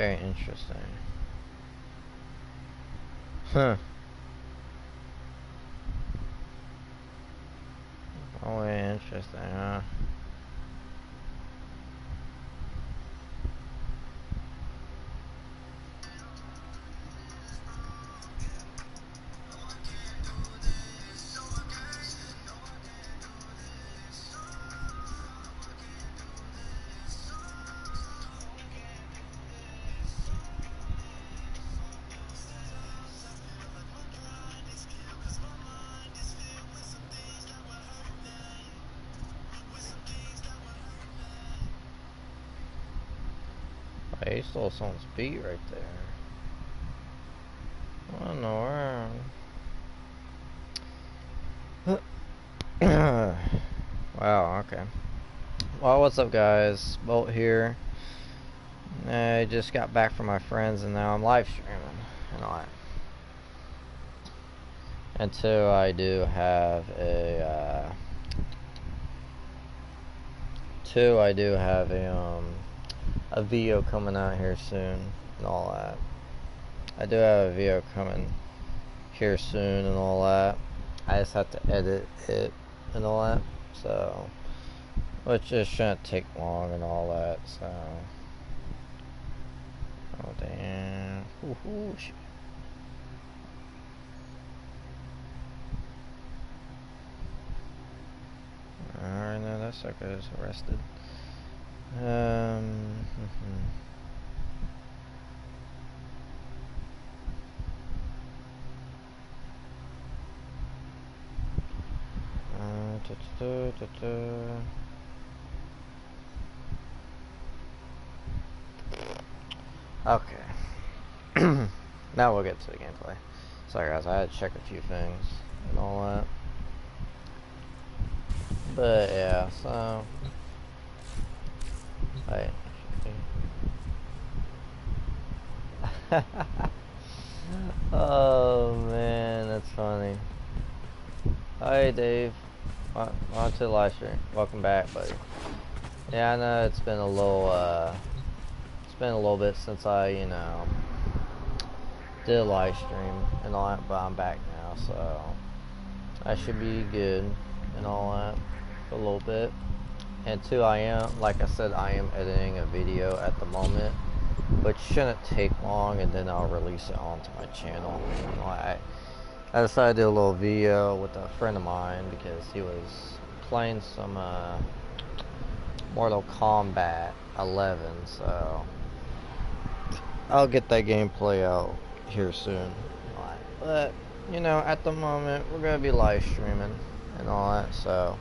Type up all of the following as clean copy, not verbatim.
Very interesting. Huh. Oh, interesting, huh? Hey, he stole someone's beat right there. What in the world? Wow, okay. Well, what's up, guys? Bolt here. I just got back from my friends and now I'm live streaming and all that. And two, I do have a video coming out here soon and all that. I do have a video coming here soon and all that. I just have to edit it and all that, so which just shouldn't take long and all that. So, oh damn! Ooh, shit. Alright, now that sucker is arrested. Okay. Now we'll get to the gameplay. Sorry guys, I had to check a few things and all that. But yeah, so oh man, that's funny. Hi Dave. On to the live stream. Welcome back, buddy. Yeah, I know it's been a little bit since I, did a live stream and all that, but I'm back now, so I should be good and all that for a little bit. And two, like I said, I am editing a video at the moment, which shouldn't take long, and then I'll release it onto my channel. I decided to do a little video with a friend of mine because he was playing some Mortal Kombat 11, so I'll get that gameplay out here soon. But, at the moment, we're going to be live streaming and all that, so,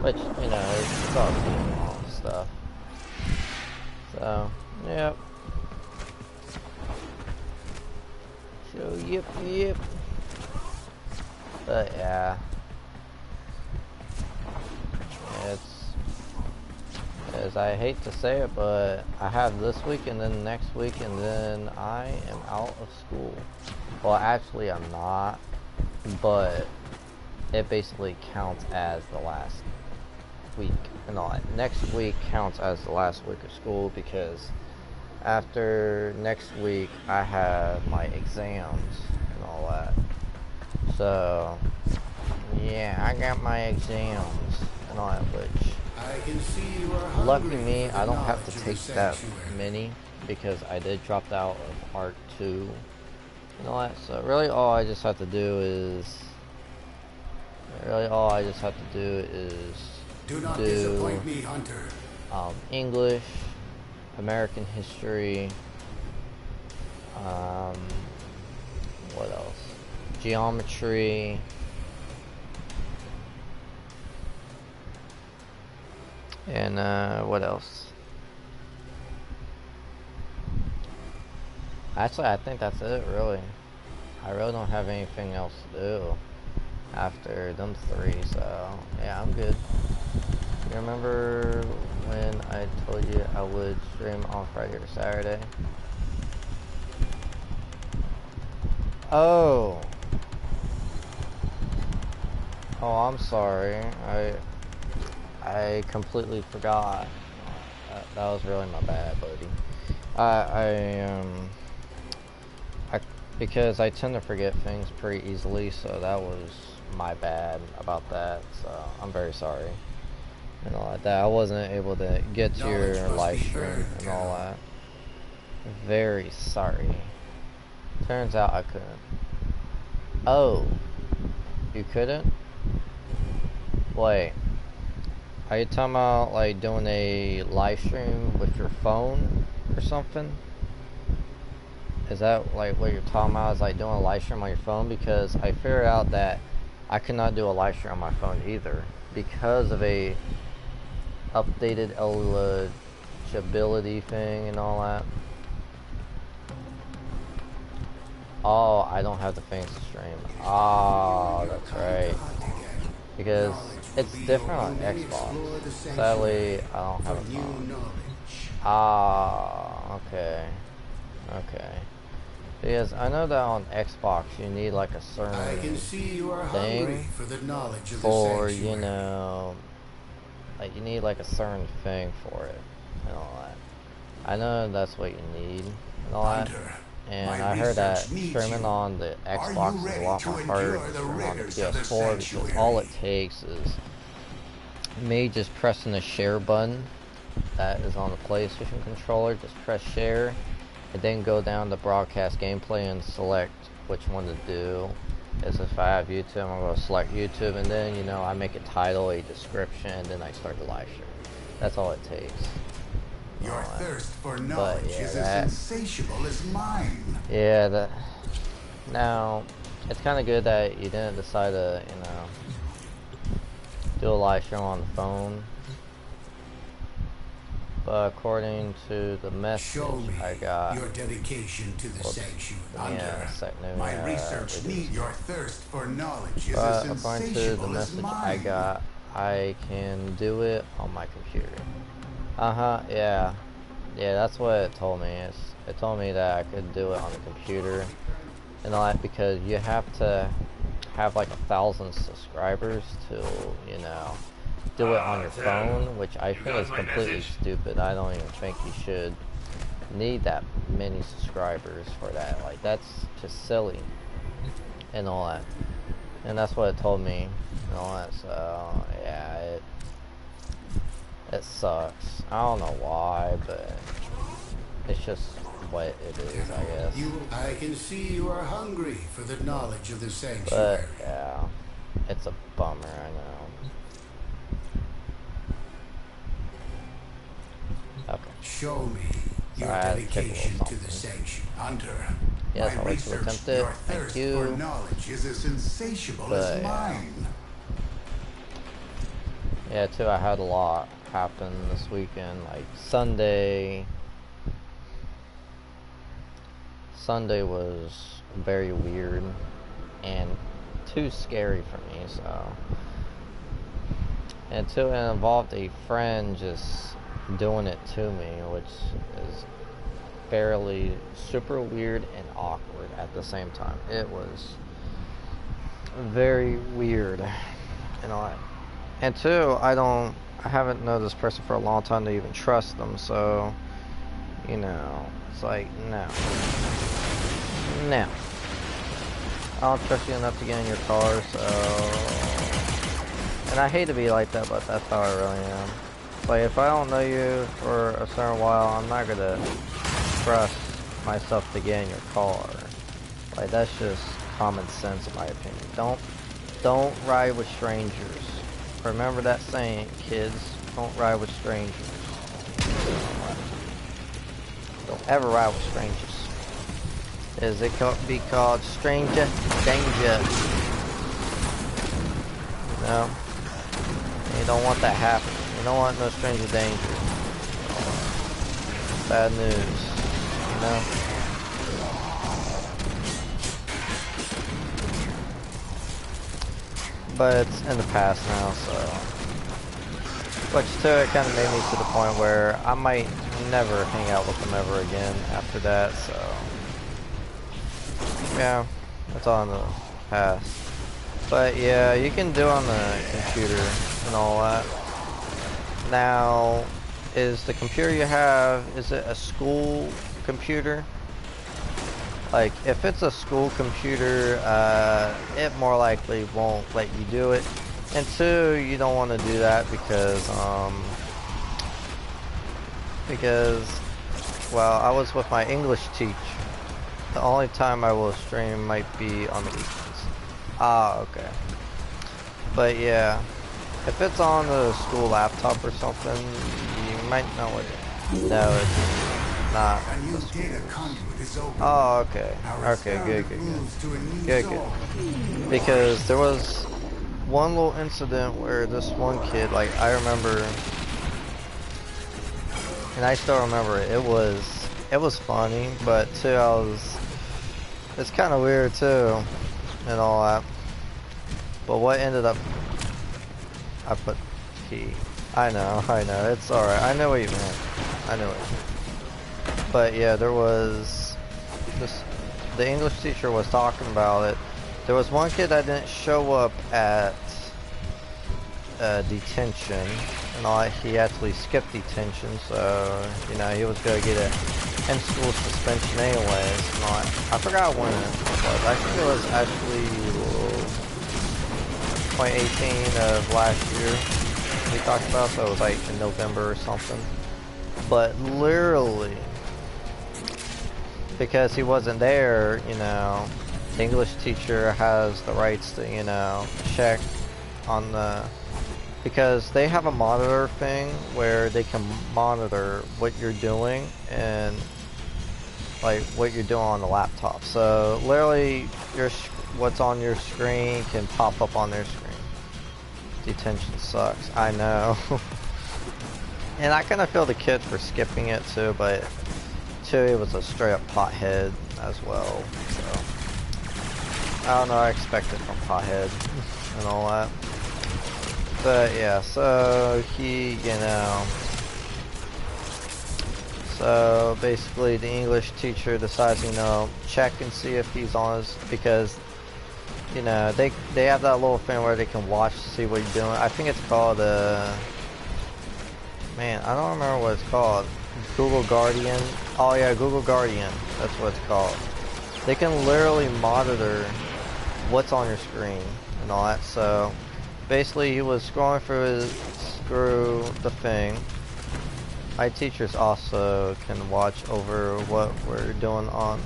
which, it's all small stuff. So, yep. So, yep. But yeah, as I hate to say it, but I have this week and then next week and then I am out of school. Well, actually I'm not, but it basically counts as the last week and all that. Next week counts as the last week of school because after next week I have my exams and all that. So, yeah, I got my exams and all that, which, lucky me, I don't have to take that many because I did drop out of Art 2 and all that. So, really all I just have to do is, do not disappoint me, Hunter. English, American history, what else? Geometry, and what else? Actually, I think that's it, really. I really don't have anything else to do after them three, so yeah, I'm good. You remember when I told you I would stream on Friday or Saturday? Oh, I'm sorry. I completely forgot. That was really my bad, buddy. I because I tend to forget things pretty easily, so that was my bad about that. So I'm very sorry and all like that. I wasn't able to get to your live stream and all that. Very sorry. Turns out I couldn't. Oh, you couldn't? Wait. Are you talking about like doing a live stream with your phone or something? Is that like what you're talking about? Is like doing a live stream on your phone? Because I figured out that I could not do a live stream on my phone either because of a updated eligibility thing and all that. Oh, I don't have the things to stream. Oh, that's right. Because it's different on Xbox. Sadly, I don't have a phone. Ah, okay. Okay. Because I know that on Xbox you need like a certain thing for, you know, like you need like a certain thing for it and all that. I know that's what you need and all that. And I heard that streaming on the Xbox is a lot more harder than streaming on the PS4 because all it takes is me just pressing the share button that is on the PlayStation controller. Just press share and then go down to broadcast gameplay and select which one to do. As if I have YouTube, I'm going to select YouTube, and then, you know, I make a title, a description, and then I start the live stream. That's all it takes. Your thirst for knowledge is as insatiable as mine. Yeah, that. Now, it's kind of good that you didn't decide to, you know, do a live stream on the phone. But according to the message I got, your dedication to the sanctuary. My research needs your thirst for knowledge is but as according to the message I got, I can do it on my computer. Yeah, that's what it told me. It told me that I could do it on the computer and all that because you have to have like 1,000 subscribers to, you know, do it on your phone, which I think is completely stupid. I don't even think you should need that many subscribers for that. Like, that's just silly and all that. And that's what it told me and all that. So yeah, it sucks. I don't know why, but it's just what it is, I guess. I can see you are hungry for the knowledge of the sanctuary. But yeah, it's a bummer, I know. Okay. Show me your dedication to the sanctuary, Hunter. Yes, I'll wait to attempt it. Thank you. For knowledge is as insatiable as mine. Yeah, too, I had a lot happen this weekend. Like Sunday was very weird and too scary for me, so. And too, it involved a friend just doing it to me, which is fairly super weird and awkward at the same time. It was very weird and all that. And two, I haven't known this person for a long time to even trust them, so, you know, it's like, no. I don't trust you enough to get in your car, so. And I hate to be like that, but that's how I really am. Like, if I don't know you for a certain while, I'm not gonna trust myself to get in your car. Like, that's just common sense in my opinion. Don't ride with strangers. Remember that saying, kids. Don't ride with strangers. Don't ever ride with strangers. As it could be called, stranger danger. No. You don't want that happening. You don't want no stranger danger. Bad news. You know? But it's in the past now, so. Which too, it kind of made me to the point where I might never hang out with them ever again after that, so. Yeah, that's all in the past. But yeah, you can do it on the computer and all that. Now, is the computer you have, is it a school computer? Like, if it's a school computer, it more likely won't let you do it. And two, you don't want to do that because, well, I was with my English teacher. The only time I will stream might be on the weekends. Ah, okay. But yeah, if it's on a school laptop or something, you might know what it is. No, it's not. A new data conduit is open. Oh, okay. Okay, good. Because there was one little incident where this one kid, like, I remember, and I still remember it. It was funny, but too, it's kind of weird too, and all that. But what ended up, I put P. I know, it's alright. I know what you meant. But yeah, there was this, the English teacher was talking about it. There was one kid that didn't show up at detention and all that. He actually skipped detention, so, you know, he was going to get a in-school suspension anyways and all that. I forgot when it was. I think it was actually 2018 of last year we talked about, so it was like in November or something. But literally, because he wasn't there, you know, the English teacher has the rights to, you know, check on the, because they have a monitor thing where they can monitor what you're doing and like what you're doing on the laptop. So literally, what's on your screen can pop up on their screen. Detention sucks, I know. And I kind of feel the kid for skipping it too, but too, he was a straight up pothead as well. So I don't know, I expect it from pothead and all that. But yeah, so he, you know, so basically the English teacher decides, you know, check and see if he's on his, because, you know, they have that little thing where they can watch to see what you're doing. I think it's called, man, I don't remember what it's called. Google Guardian. Oh yeah, Google Guardian. That's what it's called. They can literally monitor what's on your screen and all that. So basically, he was scrolling through the thing. My teachers also can watch over what we're doing on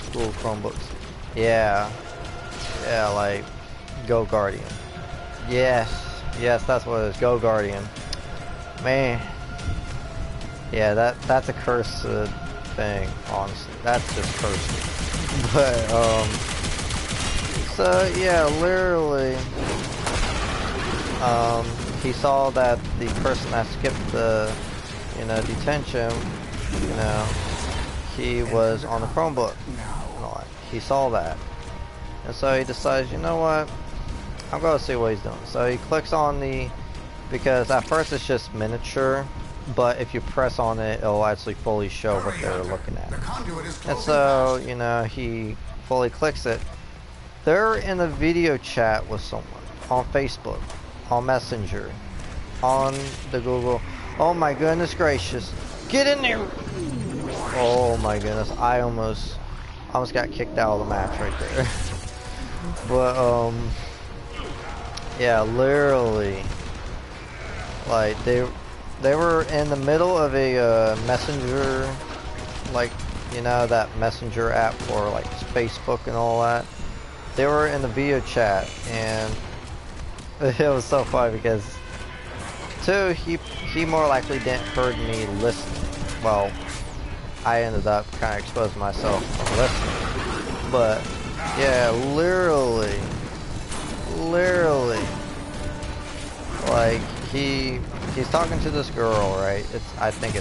school Chromebooks. Yeah, like Go Guardian. Yes, that's what it is. Go Guardian. Man. Yeah, that's a cursed thing, honestly. That's just cursed. But, so, yeah, literally, he saw that the person that skipped the, you know, detention, you know, he was on the Chromebook. He saw that. And so he decides, you know what, I'm going to see what he's doing. So he clicks on the, because at first it's just miniature, but if you press on it, it'll actually fully show what they're looking at. And so, you know, he fully clicks it. They're in a video chat with someone on Facebook, on Messenger, on the Google. Oh my goodness gracious. Get in there! Oh my goodness, I almost got kicked out of the match right there. But, yeah, literally, like, they were in the middle of a messenger, like, you know, that messenger app for like Facebook and all that. They were in the video chat, and it was so funny because two, he more likely didn't heard me listening. Well, I ended up kind of exposing myself from listening, but yeah, literally, like he's talking to this girl, right? I think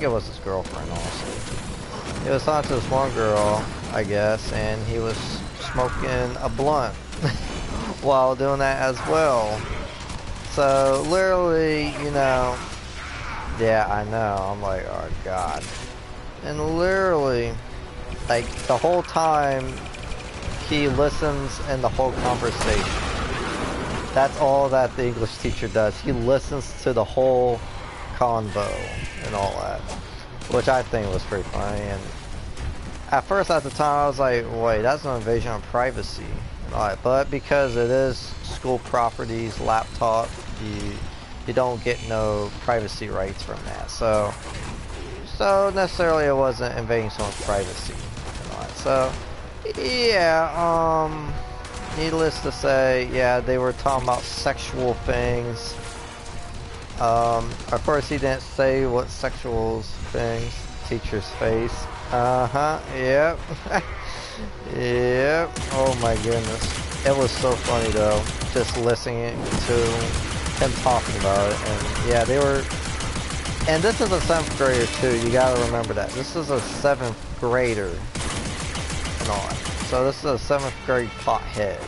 it was his girlfriend, honestly. He was talking to this one girl, I guess, and he was smoking a blunt while doing that as well. So literally, you know, yeah, I know. I'm like, oh god. And literally, like the whole time, he listens in the whole conversation. That's all that the English teacher does. He listens to the whole convo and all that, which I think was pretty funny. And at first, at the time, I was like, wait, that's an invasion of privacy and all that. But because it is school properties, laptop, you don't get no privacy rights from that. So necessarily it wasn't invading someone's privacy and all that. So yeah, needless to say, yeah, they were talking about sexual things. Of course he didn't say what sexual things. Teacher's face. Yep. Yep. Oh my goodness. It was so funny though, just listening to him talking about it. And yeah, they were, and this is a 7th grader too, you gotta remember that. This is a 7th grader and all that. So this is a 7th grade pothead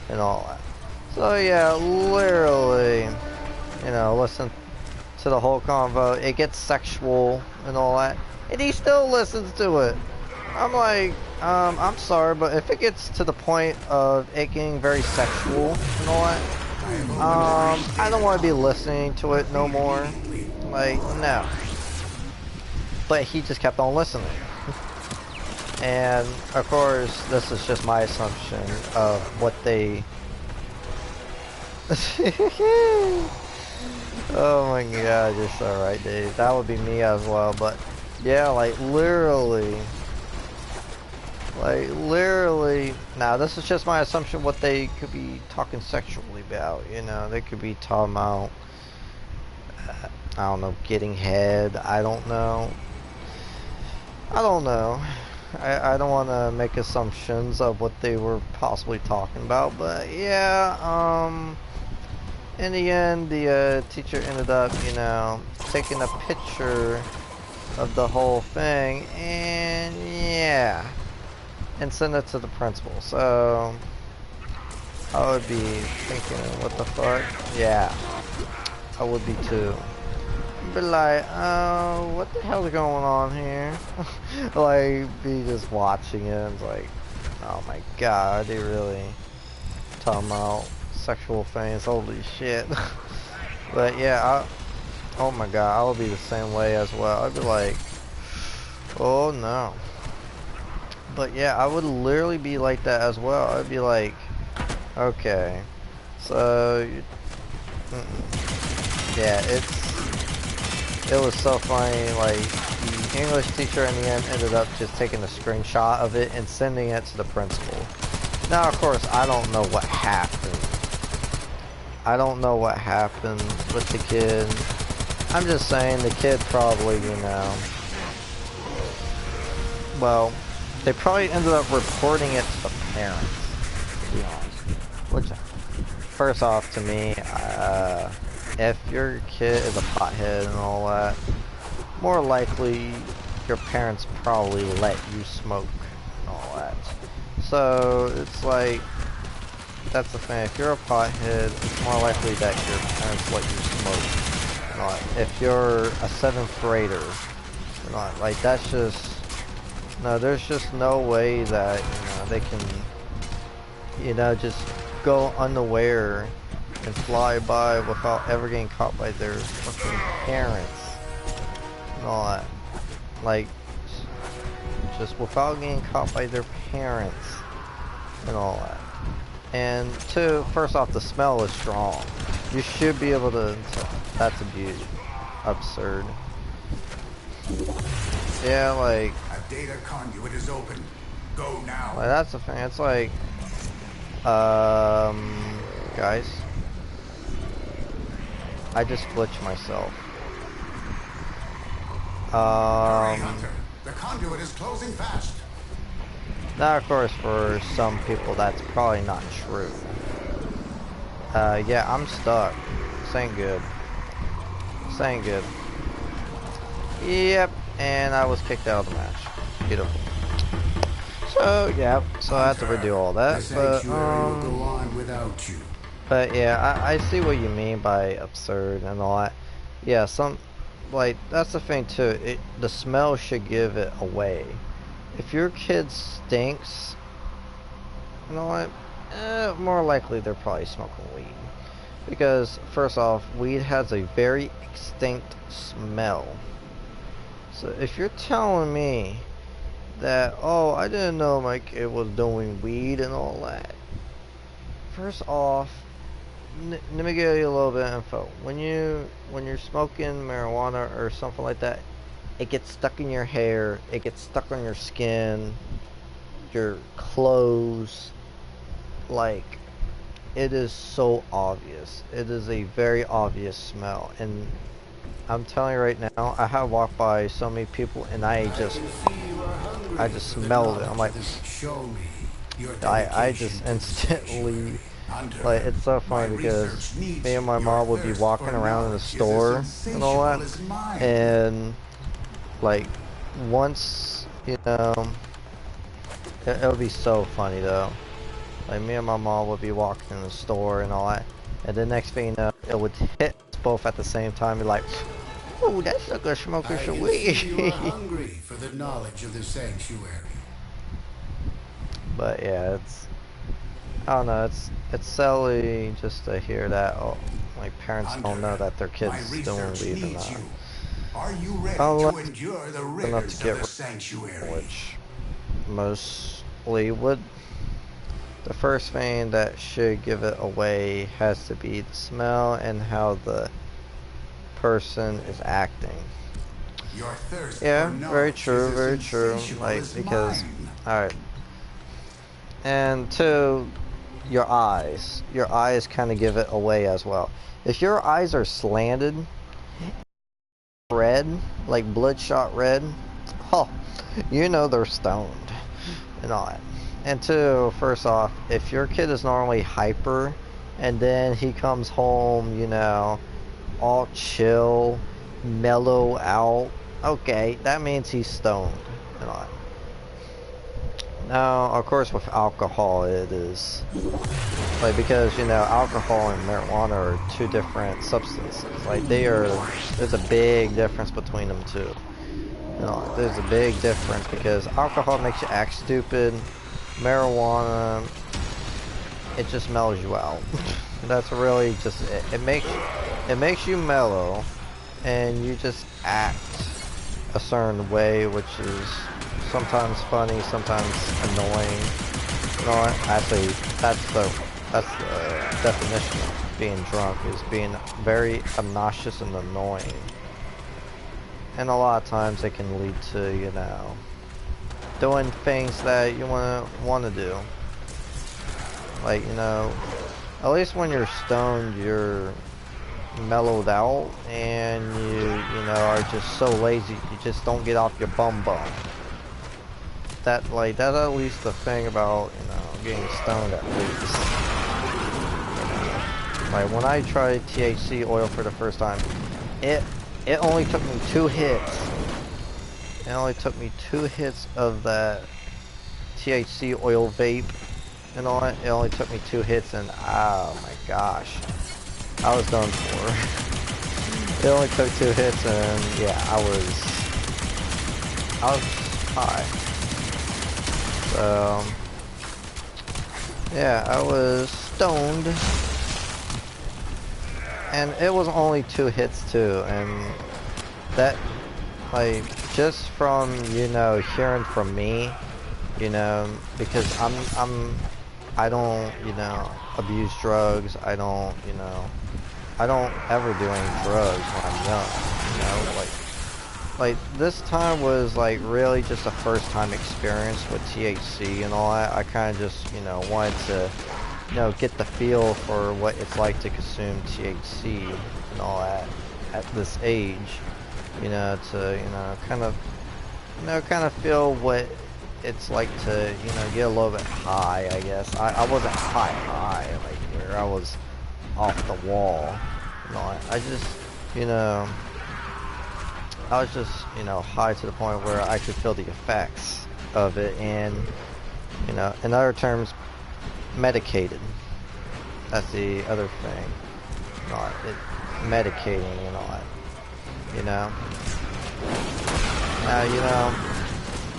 and all that. So yeah, literally, you know, listen to the whole convo. It gets sexual and all that, and he still listens to it. I'm like, I'm sorry, but if it gets to the point of it getting very sexual and all that, I don't want to be listening to it no more. Like, no. But he just kept on listening. And of course, this is just my assumption of what they. Oh my god, you're so right, Dave. That would be me as well. But yeah, like literally. Now this is just my assumption what they could be talking sexually about, you know. They could be talking about, I don't know, getting head, I don't know. I don't want to make assumptions of what they were possibly talking about, but yeah, in the end, the teacher ended up, you know, taking a picture of the whole thing, and yeah, and send it to the principal. So I would be thinking, what the fuck? Yeah, I would be too. Be like, what the hell's going on here? Like, be just watching it, it's like, oh my god, are they really talking about sexual things? Holy shit. But yeah, oh my god, I would be the same way as well. I'd be like, oh no. But yeah, I would literally be like that as well. I'd be like, okay, so yeah, it was so funny. Like, the English teacher in the end ended up just taking a screenshot of it and sending it to the principal. Now, of course, I don't know what happened. I don't know what happened with the kid. I'm just saying the kid probably, you know, well, they probably ended up reporting it to the parents, to be honest. Which, first off, to me, if your kid is a pothead and all that, more likely your parents probably let you smoke and all that. So it's like, that's the thing. If you're a pothead, it's more likely that your parents let you smoke and all that. If you're a 7th grader, or not, like, that's just, no, there's just no way that, you know, they can, you know, just go unaware and fly by without ever getting caught by their fucking parents and all that. Like, just without getting caught by their parents and all that. And two, first off, the smell is strong. You should be able to, that's absurd. Yeah, like, a data conduit is open. Go now. Like, that's the thing. It's like, guys, I just glitched myself. Hurry, Hunter. The conduit is closing fast. Now, of course, for some people, that's probably not true. Yeah, I'm stuck. This ain't good. This ain't good. Yep, and I was kicked out of the match. Beautiful. So, yeah, so I have to redo all that, but, will go on without you. But yeah, I see what you mean by absurd and all that. Yeah, some, like, that's the thing too, the smell should give it away. If your kid stinks, you know what, more likely they're probably smoking weed. Because, first off, weed has a very distinct smell. So if you're telling me that, oh, I didn't know my kid was doing weed and all that. First off, let me give you a little bit of info. When you're smoking marijuana or something like that, it gets stuck in your hair, it gets stuck on your skin, your clothes. Like, it is so obvious. It is a very obvious smell, and I'm telling you right now, I have walked by so many people and I just smelled it. I'm like, I just instantly, like, it's so funny because me and my mom would be walking around in the store and all that, and like, once, you know, it would be so funny though. Like, me and my mom would be walking in the store and all that, and the next thing you know, it would hit us both at the same time. Be like, "Ooh, that sucker smoking some weed." You are hungry for the knowledge of the sanctuary. But yeah, I don't know, it's silly just to hear that. Oh, my parents don't know that their kids doing weed or not. Are you ready to endure the rigors of the sanctuary? Which mostly would. The first thing that should give it away has to be the smell and how the person is acting. Your thirst Yeah, for very true, very true. Like, because, alright. And two, your eyes. Your eyes kind of give it away as well. If your eyes are slanted, red, like bloodshot red, oh, you know they're stoned and all that. And two, first off, if your kid is normally hyper and then he comes home, you know, all chill, mellow out, okay, that means he's stoned and all that. Now, of course, with alcohol, it is like, because, you know, alcohol and marijuana are two different substances. Like, there's a big difference between them two. You know, there's a big difference because alcohol makes you act stupid. Marijuana, it just mellows you out. That's really just it. It makes you mellow, and you just act a certain way, which is sometimes funny, sometimes annoying. You know what? Actually, that's the definition of being drunk, is being very obnoxious and annoying. And a lot of times it can lead to, you know, doing things that you want to do. Like, you know, at least when you're stoned, you're mellowed out, and you know, are just so lazy, you just don't get off your bum. That's at least the thing about, you know, getting stoned, at least. Like, when I tried THC oil for the first time, it only took me 2 hits. It only took me 2 hits of that THC oil vape and all that. It only took me 2 hits, and oh my gosh, I was done for. It only took 2 hits, and yeah, I was high. So yeah, I was stoned, and it was only 2 hits too, and that, like, just from, you know, hearing from me, you know, because I don't, you know, abuse drugs. I don't, you know, I don't ever do any drugs when I'm young, you know, like this time was like really just a first time experience with THC and all that. I kind of just, you know, wanted to, you know, get the feel for what it's like to consume THC and all that at this age, you know, to, you know, kind of feel what it's like to, you know, get a little bit high, I guess. I wasn't high, like, where I was off the wall, you know. I just, you know, I was just, you know, high to the point where I could feel the effects of it, and, you know, in other terms, medicated. That's the other thing. You know, medicating and all that, you know. Now, you know,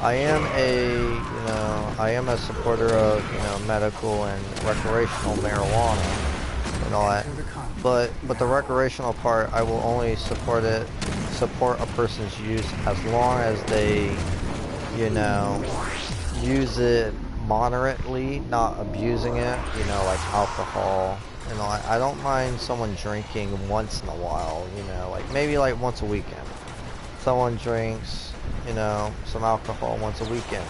I am a supporter of, you know, medical and recreational marijuana and all that. but the recreational part, I will only support a person's use as long as they, you know, use it moderately, not abusing it, you know, like alcohol. You know, I don't mind someone drinking once in a while, you know, like maybe like once a weekend. Someone drinks, you know, some alcohol once a weekend.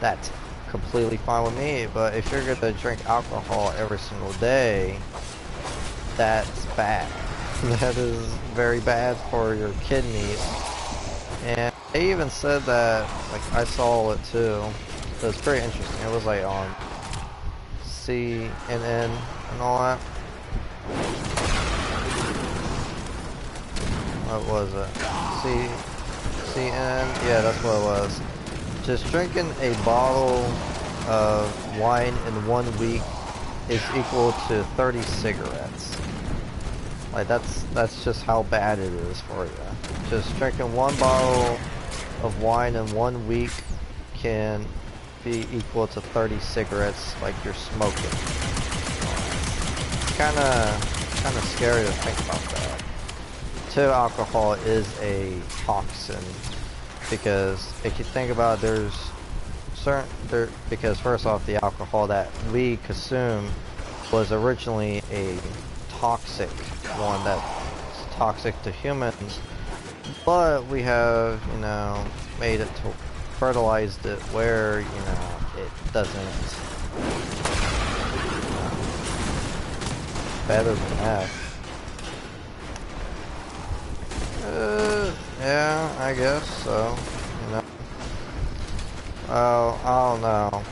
That's completely fine with me, but if you're gonna drink alcohol every single day, that's bad. That is very bad for your kidneys. And they even said that, like, I saw it too. So it's pretty interesting. It was like on CNN and all that. What was it? CNN? Yeah, that's what it was. Just drinking a bottle of wine in 1 week is equal to 30 cigarettes. Like that's just how bad it is for you. Just drinking one bottle of wine in 1 week can be equal to 30 cigarettes like you're smoking. It's kinda scary to think about that. Too, alcohol is a toxin because if you think about it, because first off, the alcohol that we consume was originally a toxic one that's toxic to humans, but we have, you know, made it to fertilized it where, you know, it doesn't, better than that. Yeah, I guess so, you know. Oh, I don't know.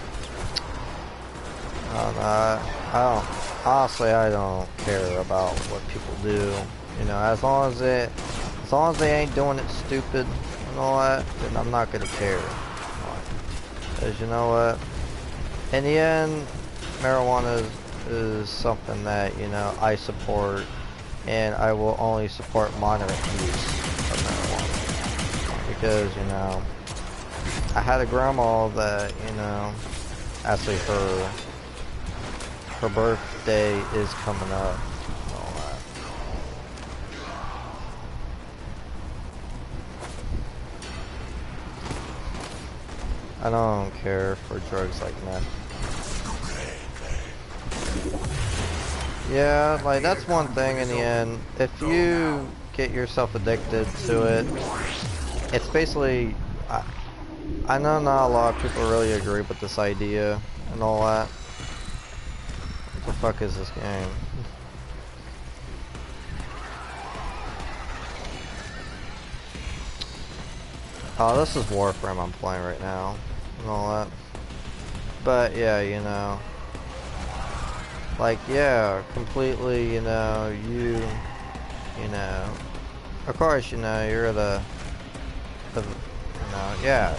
Honestly, I don't care about what people do. You know, as long as they ain't doing it stupid and all that, then I'm not gonna care. Because you know what? In the end, marijuana is something that, you know, I support, and I will only support moderate use of marijuana. Because, you know, I had a grandma that, you know, actually her birthday is coming up. And all that. I don't care for drugs like meth. Yeah, like that's one thing in the end. If you get yourself addicted to it, it's basically, I know not a lot of people really agree with this idea and all that. What the fuck is this game? Oh, this is Warframe I'm playing right now and all that. But yeah, you know, like, yeah, completely, you know, you know, of course, you know, you're the you know, yeah,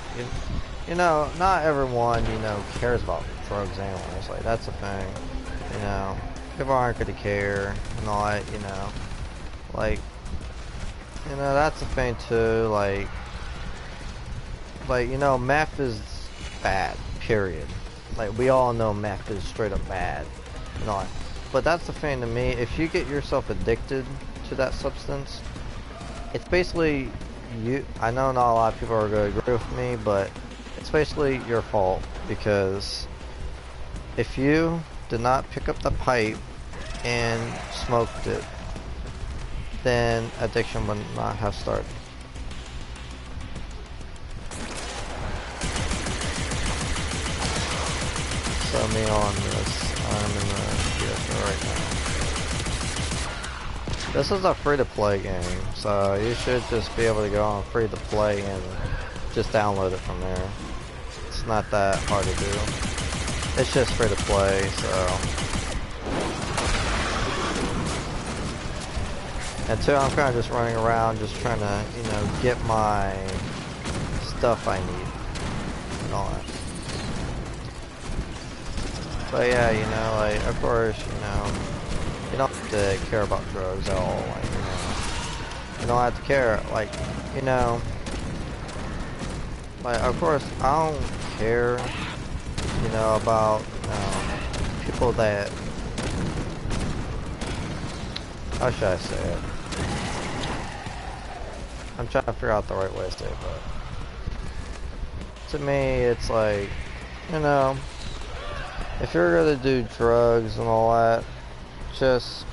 you know, not everyone, you know, cares about drugs anyways. Like, that's the thing, you know, people aren't gonna care and all that, you know, like, you know, that's the thing too, like, you know, meth is bad, period. Like, we all know meth is straight up bad, you know, but that's the thing to me, if you get yourself addicted to that substance, it's basically, I know not a lot of people are going to agree with me, but it's basically your fault, because if you did not pick up the pipe and smoked it, then addiction would not have started. So me on this, I'm in the PSO right now. This is a free-to-play game, so you should just be able to go on free-to-play and just download it from there. It's not that hard to do. It's just free-to-play, so. And two, I'm kind of just running around, just trying to, you know, get my stuff I need and all that. But yeah, you know, like, of course, you know, you don't have to care about drugs at all, like, you know, you don't have to care, like, you know, like, of course, I don't care, you know, about, people that, How should I say it? I'm trying to figure out the right way to say it, but to me, it's like, you know, if you're gonna do drugs and all that, just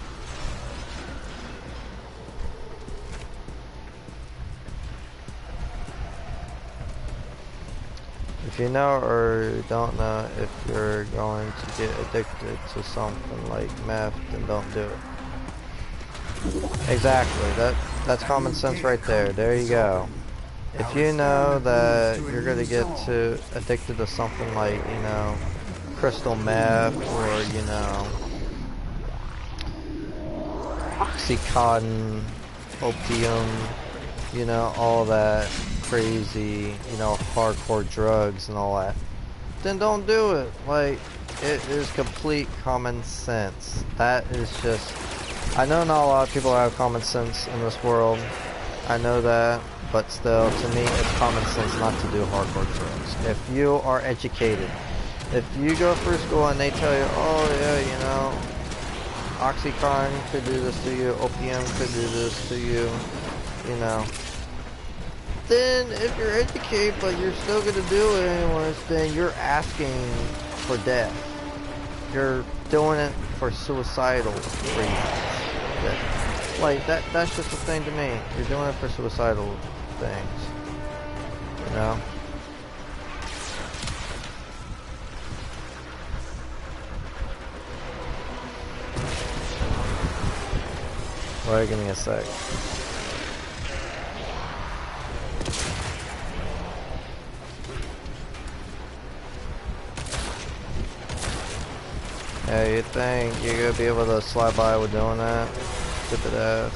if you know or don't know if you're going to get addicted to something like meth, then don't do it. Exactly. That's common sense right there. There you go. If you know that you're gonna get addicted to something like, you know, crystal meth or, you know, oxycontin, opium, you know, all that crazy, you know, hardcore drugs and all that, then don't do it. Like, it is complete common sense. That is just, I know not a lot of people have common sense in this world. I know that, but still, to me, it's common sense not to do hardcore drugs. If you are educated, if you go through school and they tell you, oh yeah, you know, oxycontin could do this to you, opium could do this to you, you know, then if you're educated but you're still gonna do it anyways, then you're asking for death. You're doing it for suicidal reasons. Like, that's just the thing to me. You're doing it for suicidal things. You know? Wait, give me a sec. Yeah, you think you're gonna be able to slide by with doing that? Stupid ass.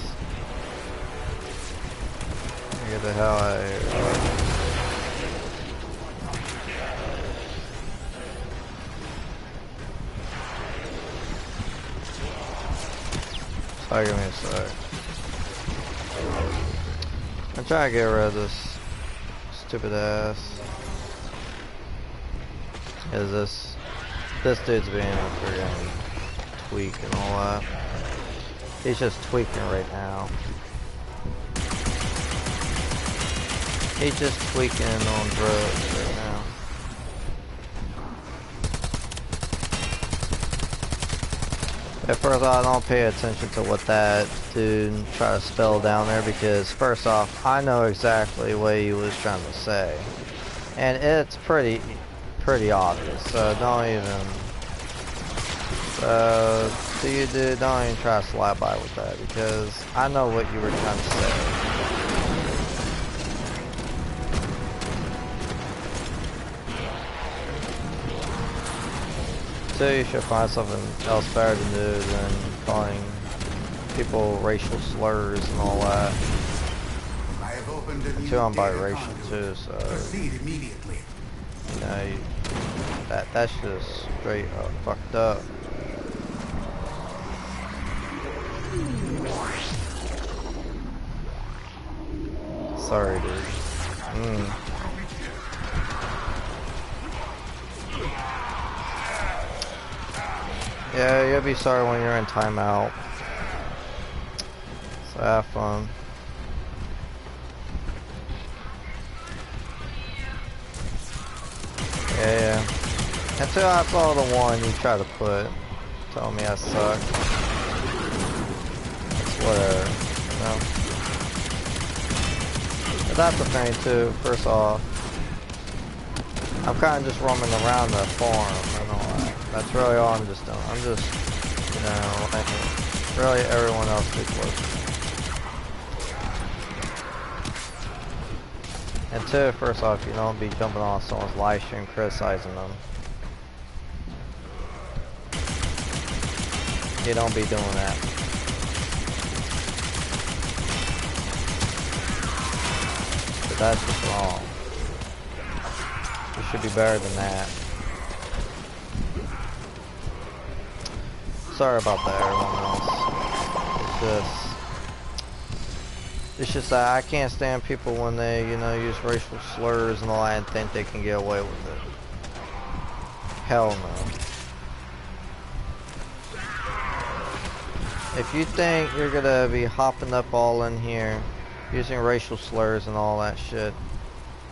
Get the hell out of here. Sorry, give me a sec. I'm trying to get rid of this stupid ass. Is this dude's being a freaking tweak and all that. He's just tweaking right now. He's just tweaking on drugs right now. At first, I don't pay attention to what that dude tried to spell down there because, first off, I know exactly what he was trying to say, and it's pretty obvious. So don't even. Do you dude? Don't even try to slide by with that because I know what you were trying to say. So you should find something else better to do than calling people racial slurs and all that. Too, I'm biracial too, so you know, that's just straight up fucked up. Sorry, dude. Yeah, you'll be sorry when you're in timeout. So have fun. Yeah. Until I saw the one you tried to put, telling me I suck. It's whatever, you know? But that's the thing too, first off. I'm kind of just roaming around the farm and all that. That's really all I'm just doing. I'm just, you know, letting really everyone else be close. And two, first off, you don't be jumping on someone's live stream criticizing them. You don't be doing that. But that's just wrong. You should be better than that. Sorry about that, everyone else. It's just that I can't stand people when they, you know, use racial slurs and all that and think they can get away with it. Hell no. if you think you're gonna be hopping up all in here, using racial slurs and all that shit,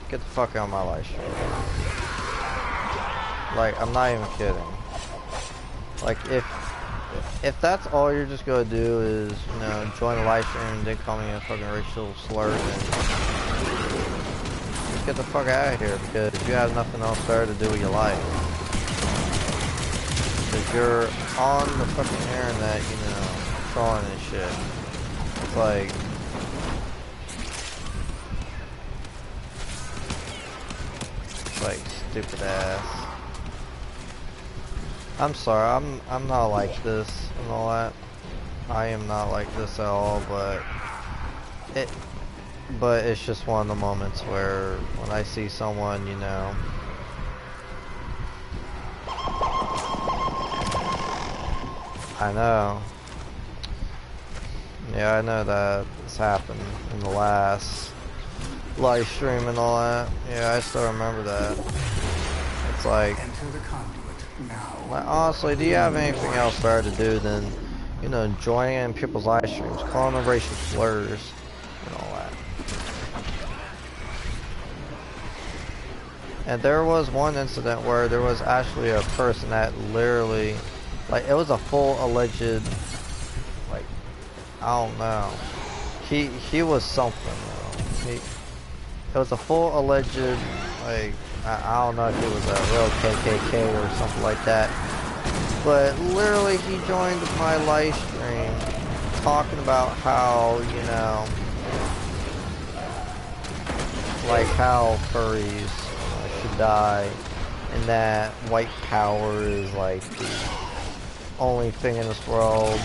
get the fuck out of my live stream. Like, I'm not even kidding. Like, if that's all you're just gonna do is, you know, join the live stream and then call me a fucking racial slur, then just get the fuck out of here, because you have nothing else better to do with your life. Because you're on the fucking internet, you know, trolling and shit. It's like, stupid ass. I'm sorry, I'm not like this and all that. I am not like this at all, but it's just one of the moments where when I see someone, you know, I know. Yeah, I know that it's happened in the last live stream and all that. Yeah, I still remember that. It's like, like, honestly, do you have anything else better to do than, you know, joining in people's live streams, calling them racial slurs and all that? And there was one incident where there was actually a person that literally, like, it was a full alleged, like, I don't know. He was something, though. It was a full alleged, like, I don't know if it was a real KKK or something like that. But literally he joined my live stream talking about how, you know, like how furries should die, and that white power is like the only thing in this world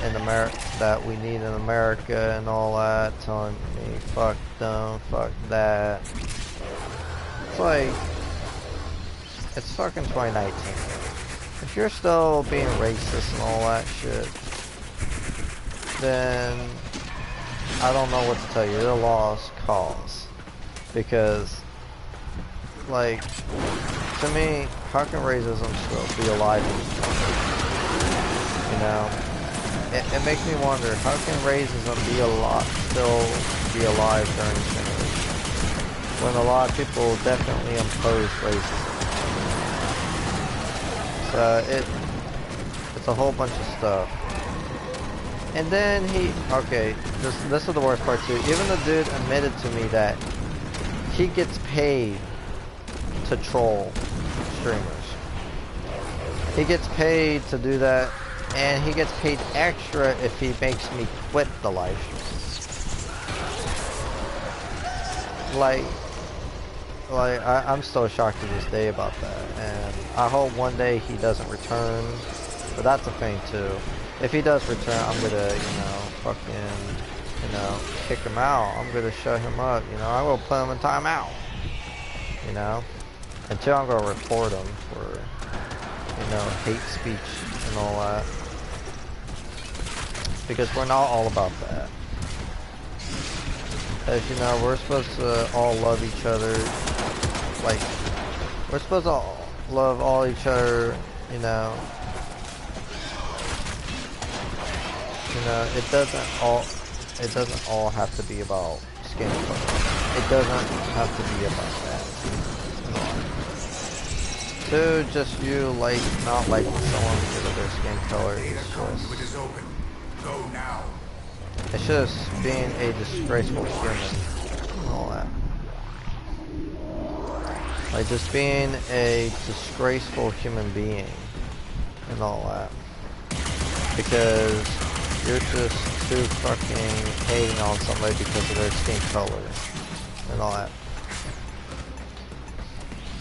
in America that we need in America and all that, telling me fuck them, fuck that. It's like, it's fucking 2019. If you're still being racist and all that shit, then I don't know what to tell you. You're a lost cause. Because, like, to me, how can racism still be alive in this country? You know? It makes me wonder, how can racism still be alive during this generation, when a lot of people definitely impose racism? So it's a whole bunch of stuff. And then okay, this is the worst part too. Even the dude admitted to me that he gets paid to troll streamers. He gets paid to do that. And he gets paid extra if he makes me quit the live stream. Like I'm still shocked to this day about that. And I hope one day he doesn't return. But that's the thing too. If he does return, I'm gonna, you know, fucking, you know, kick him out. I'm gonna shut him up. You know, I will put him in timeout. You know, until I'm gonna report him for, you know, hate speech and all that. Because we're not all about that. As you know, we're supposed to all love each other. Like, we're supposed to love all each other, you know. You know, it doesn't all have to be about skin color. It doesn't have to be about that. To just you not liking someone because of their skin color is just, go now. it's just being a disgraceful human and all that. Like, just being a disgraceful human being and all that. Because you're just too fucking hating on somebody because of their skin color and all that.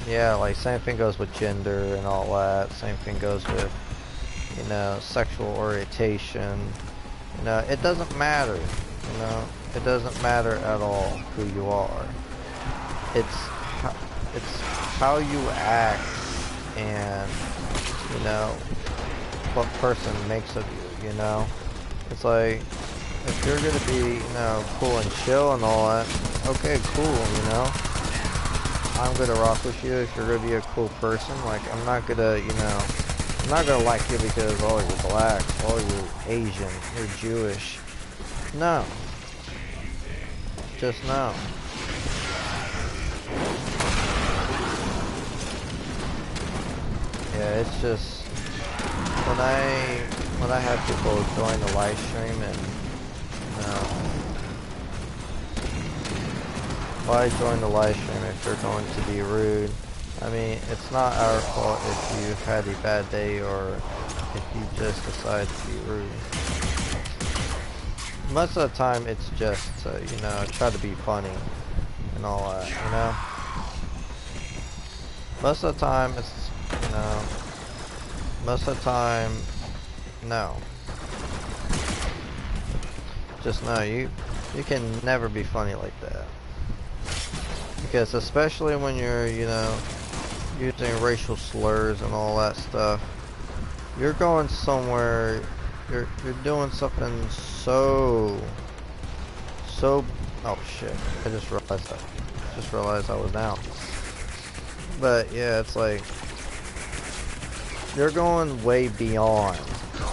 Yeah, like, same thing goes with gender and all that. Same thing goes with, you know, sexual orientation. You know, it doesn't matter. You know, it doesn't matter at all who you are. It's how you act and, you know, what person makes of you, you know? It's like, if you're gonna be, you know, cool and chill and all that, okay, cool, you know? I'm gonna rock with you if you're gonna be a cool person. Like, I'm not gonna, you know, I'm not gonna like you because, oh, you're black, oh, you're Asian, you're Jewish. No. Just no. Yeah, it's just when I have people join the live stream and why join the live stream if they're going to be rude? I mean, it's not our fault if you've had a bad day or if you just decide to be rude. Most of the time it's just you know, try to be funny and all that, you know? Most of the time it's, you know, most of the time, no. Just no, you can never be funny like that. Because especially when you're, you know, using racial slurs and all that stuff, you're going somewhere, you're doing something so, oh shit, I just realized I was down. But yeah, it's like, you're going way beyond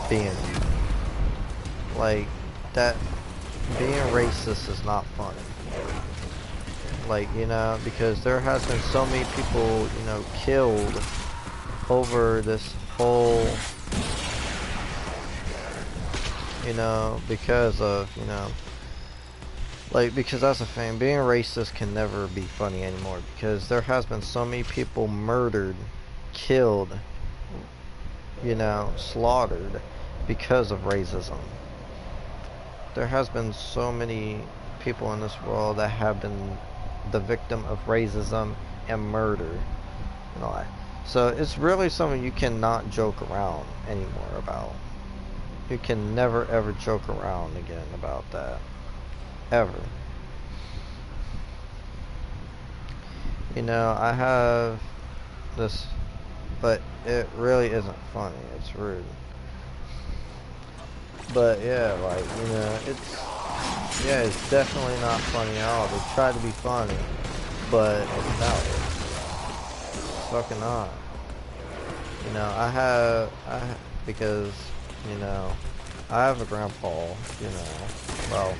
being, like, that, being racist is not funny. Like, you know, because there has been so many people, you know, killed over this whole, you know, because of, you know, like, because that's a thing, being racist can never be funny anymore, because there has been so many people murdered, killed, you know, slaughtered because of racism. There has been so many people in this world that have been the victim of racism and murder and all that. So it's really something you cannot joke around anymore about. You can never ever joke around again about that. Ever. You know, I have this, but it really isn't funny. It's rude. But yeah, like, you know, it's definitely not funny at all. They try to be funny, but it's not. It's fucking not. You know, because, you know, I have a grandpa, you know, well,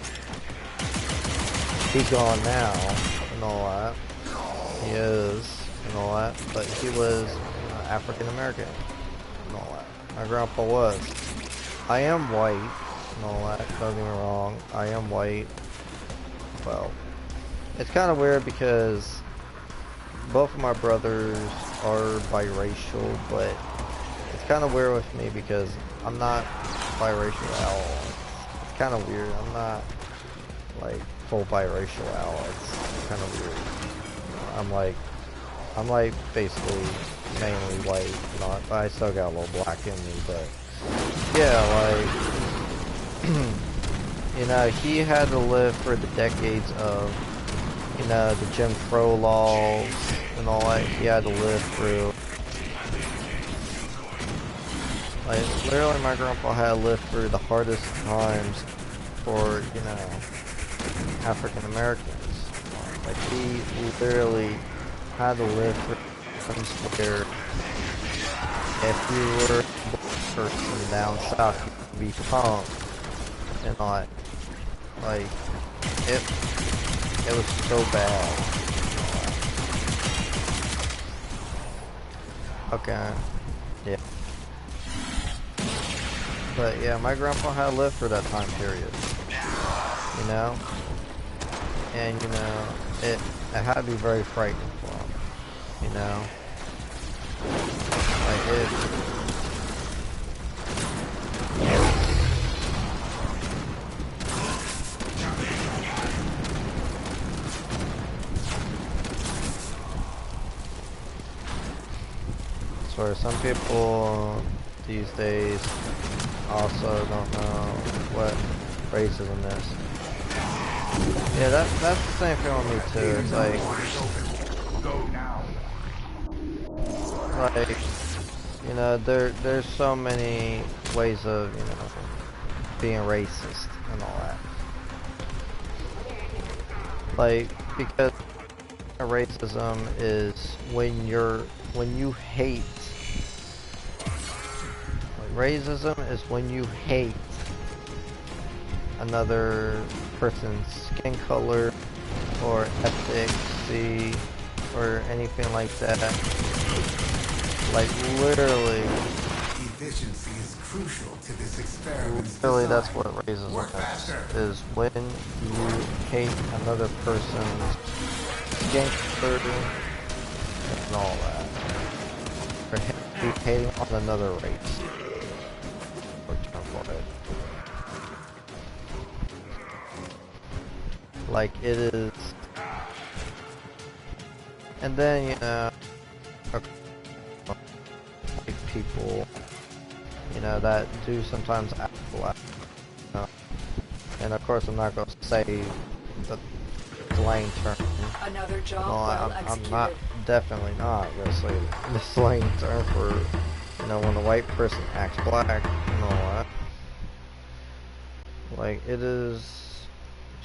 he's gone now, and all that. He is, and all that, but he was African American, and all that. My grandpa was. I am white, and all that, don't get me wrong, I am white. Well, it's kind of weird because both of my brothers are biracial, but it's kind of weird with me because I'm not biracial at all. It's kind of weird, I'm not, like, full biracial at all. It's kind of weird. I'm like basically mainly white, you know, I still got a little black in me, but yeah, like, you know, he had to live for the decades of, you know, the Jim Crow laws and all that. He had to live through, like, literally my grandpa had to live through the hardest times for, you know, African Americans. Like, he literally had to live through times where if you were a person down south, you could be punked and all that. Like, it was so bad. Okay. Yeah. But yeah, my grandpa had to live for that time period. You know? And, you know, it had to be very frightening for him. You know? Like, so some people these days also don't know what racism is. Yeah, that's the same thing with me too. It's like, you know, there's so many ways of, you know, being racist and all that. Like, because racism is when you hate Racism is when you hate another person's skin color or ethnicity or anything like that. Like literally. Efficiency is crucial to this experiment's Literally, design. that's what racism Work faster. is when you hate another person's skin color and all that. Or hating on another race. Or term for it. Like it is. And then, you know, like people, you know, that do sometimes act black. You know? And of course, I'm not going to say the slang term. Another job No, well I'm executed. not, definitely not going to say the slang term for, you know, when a white person acts black and all that. Like, it is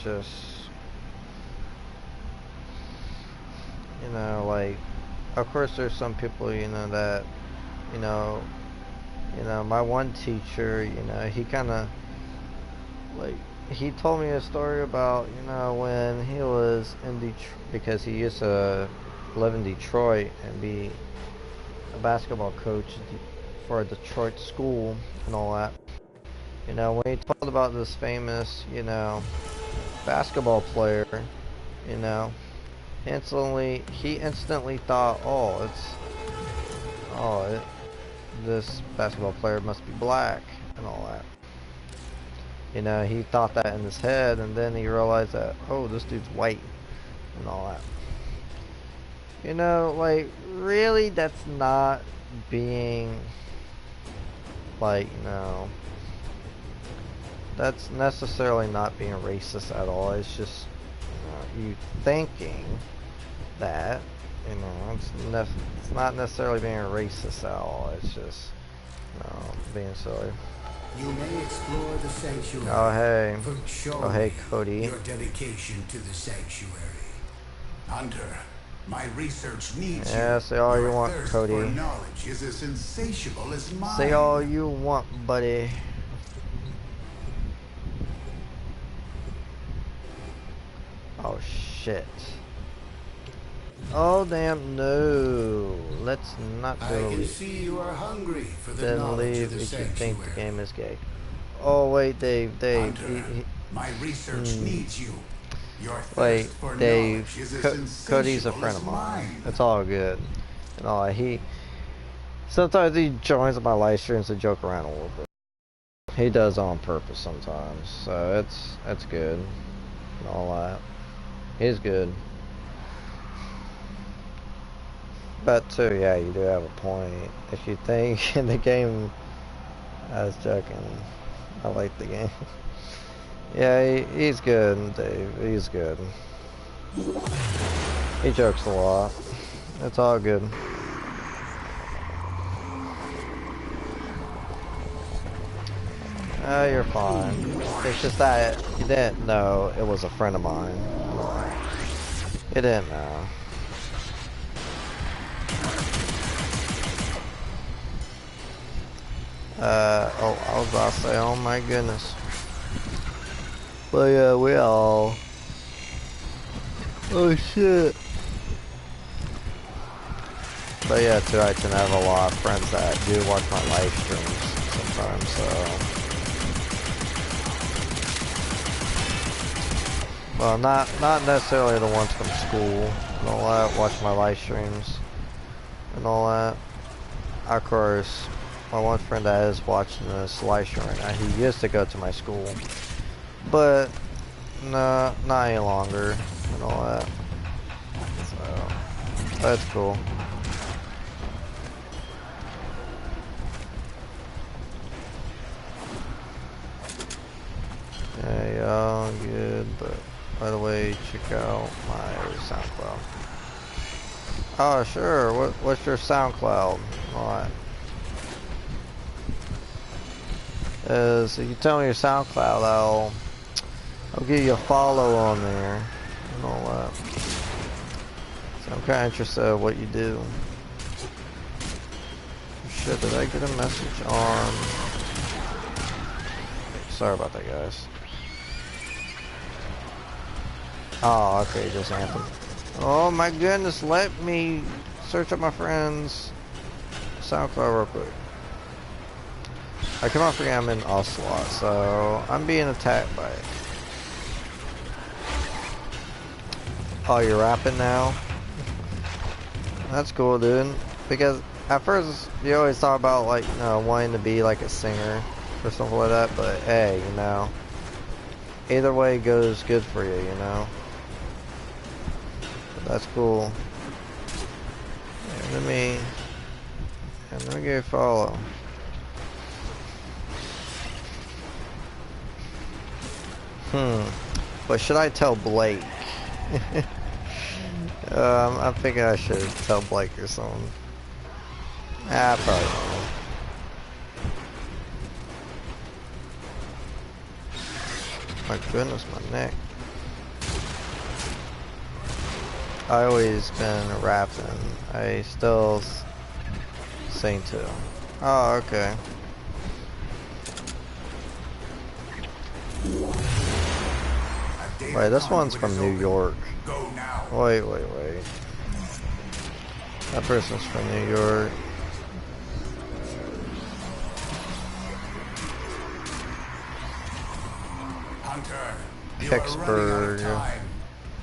just, you know, like, of course there's some people, you know, that, you know, my one teacher, you know, he kind of, like, he told me a story about, you know, when he was in Detroit, because he used to live in Detroit and be a basketball coach for a Detroit school and all that. You know, when he told about this famous, you know, basketball player, you know, he instantly thought, this basketball player must be black and all that. You know, he thought that in his head, and then he realized that, oh, this dude's white and all that. You know, like, really, that's not being, like, you know, that's necessarily not being racist at all. It's just you thinking that, you know, it's not necessarily being racist at all. It's just, you know, being silly. You may explore the sanctuary. Oh hey. Show Oh hey, me Cody. your dedication to the sanctuary. Hunter, my research needs you. Yeah, say all you want, Thirst Cody. for knowledge is as insatiable as mine. Say all you want, buddy. Oh shit. Oh damn, no. Let's not do it. I can see you are hungry for the Then knowledge leave of the if you sanctuary. think the game is gay. Oh wait, Dave. Hunter, my research needs you. Your Wait, thirst for Dave. knowledge is as insatiable Cody's a friend as of mine. mine. It's all good. And all sometimes he joins my live streams to joke around a little bit. He does on purpose sometimes, so it's good. And all that. He's good. But too, yeah, you do have a point. If you think in the game, I was joking. I like the game. Yeah, he's good, Dave. He's good. He jokes a lot. It's all good. You're fine. It's just that you didn't know it was a friend of mine. You didn't know. I was about to say, oh my goodness. But yeah, we all... Oh shit. But yeah, too, I tend to have a lot of friends that do watch my live streams sometimes, so... Well, not necessarily the ones from school and all that, watch my live streams and all that. Of course, my one friend that is watching this live stream right now, he used to go to my school, but no, not any longer and all that. So that's cool. Yeah, y'all good, but by the way, check out my SoundCloud. Oh, sure. What's your SoundCloud? Alright. So you tell me your SoundCloud, I'll give you a follow on there and all that. So I'm kind of interested in what you do. shit, did I get a message on... Sorry about that, guys. Oh, okay, just Anthem. Oh my goodness, let me search up my friends' SoundCloud real quick. I come off I'm in Ocelot, so I'm being attacked by it. Oh, you're rapping now? That's cool, dude. Because at first, you always talk about, like, you know, wanting to be like a singer or something like that, but hey, you know, either way goes good for you, you know? But that's cool. Yeah, let me go follow. But should I tell Blake? I'm thinking I should tell Blake or something. Ah, probably not. My goodness, my neck. I always been rapping. I still sing too. Oh, okay. Wait, this one's from New York. Go now. Wait. That person's from New York. Hunter, Pittsburgh. you are running out of time.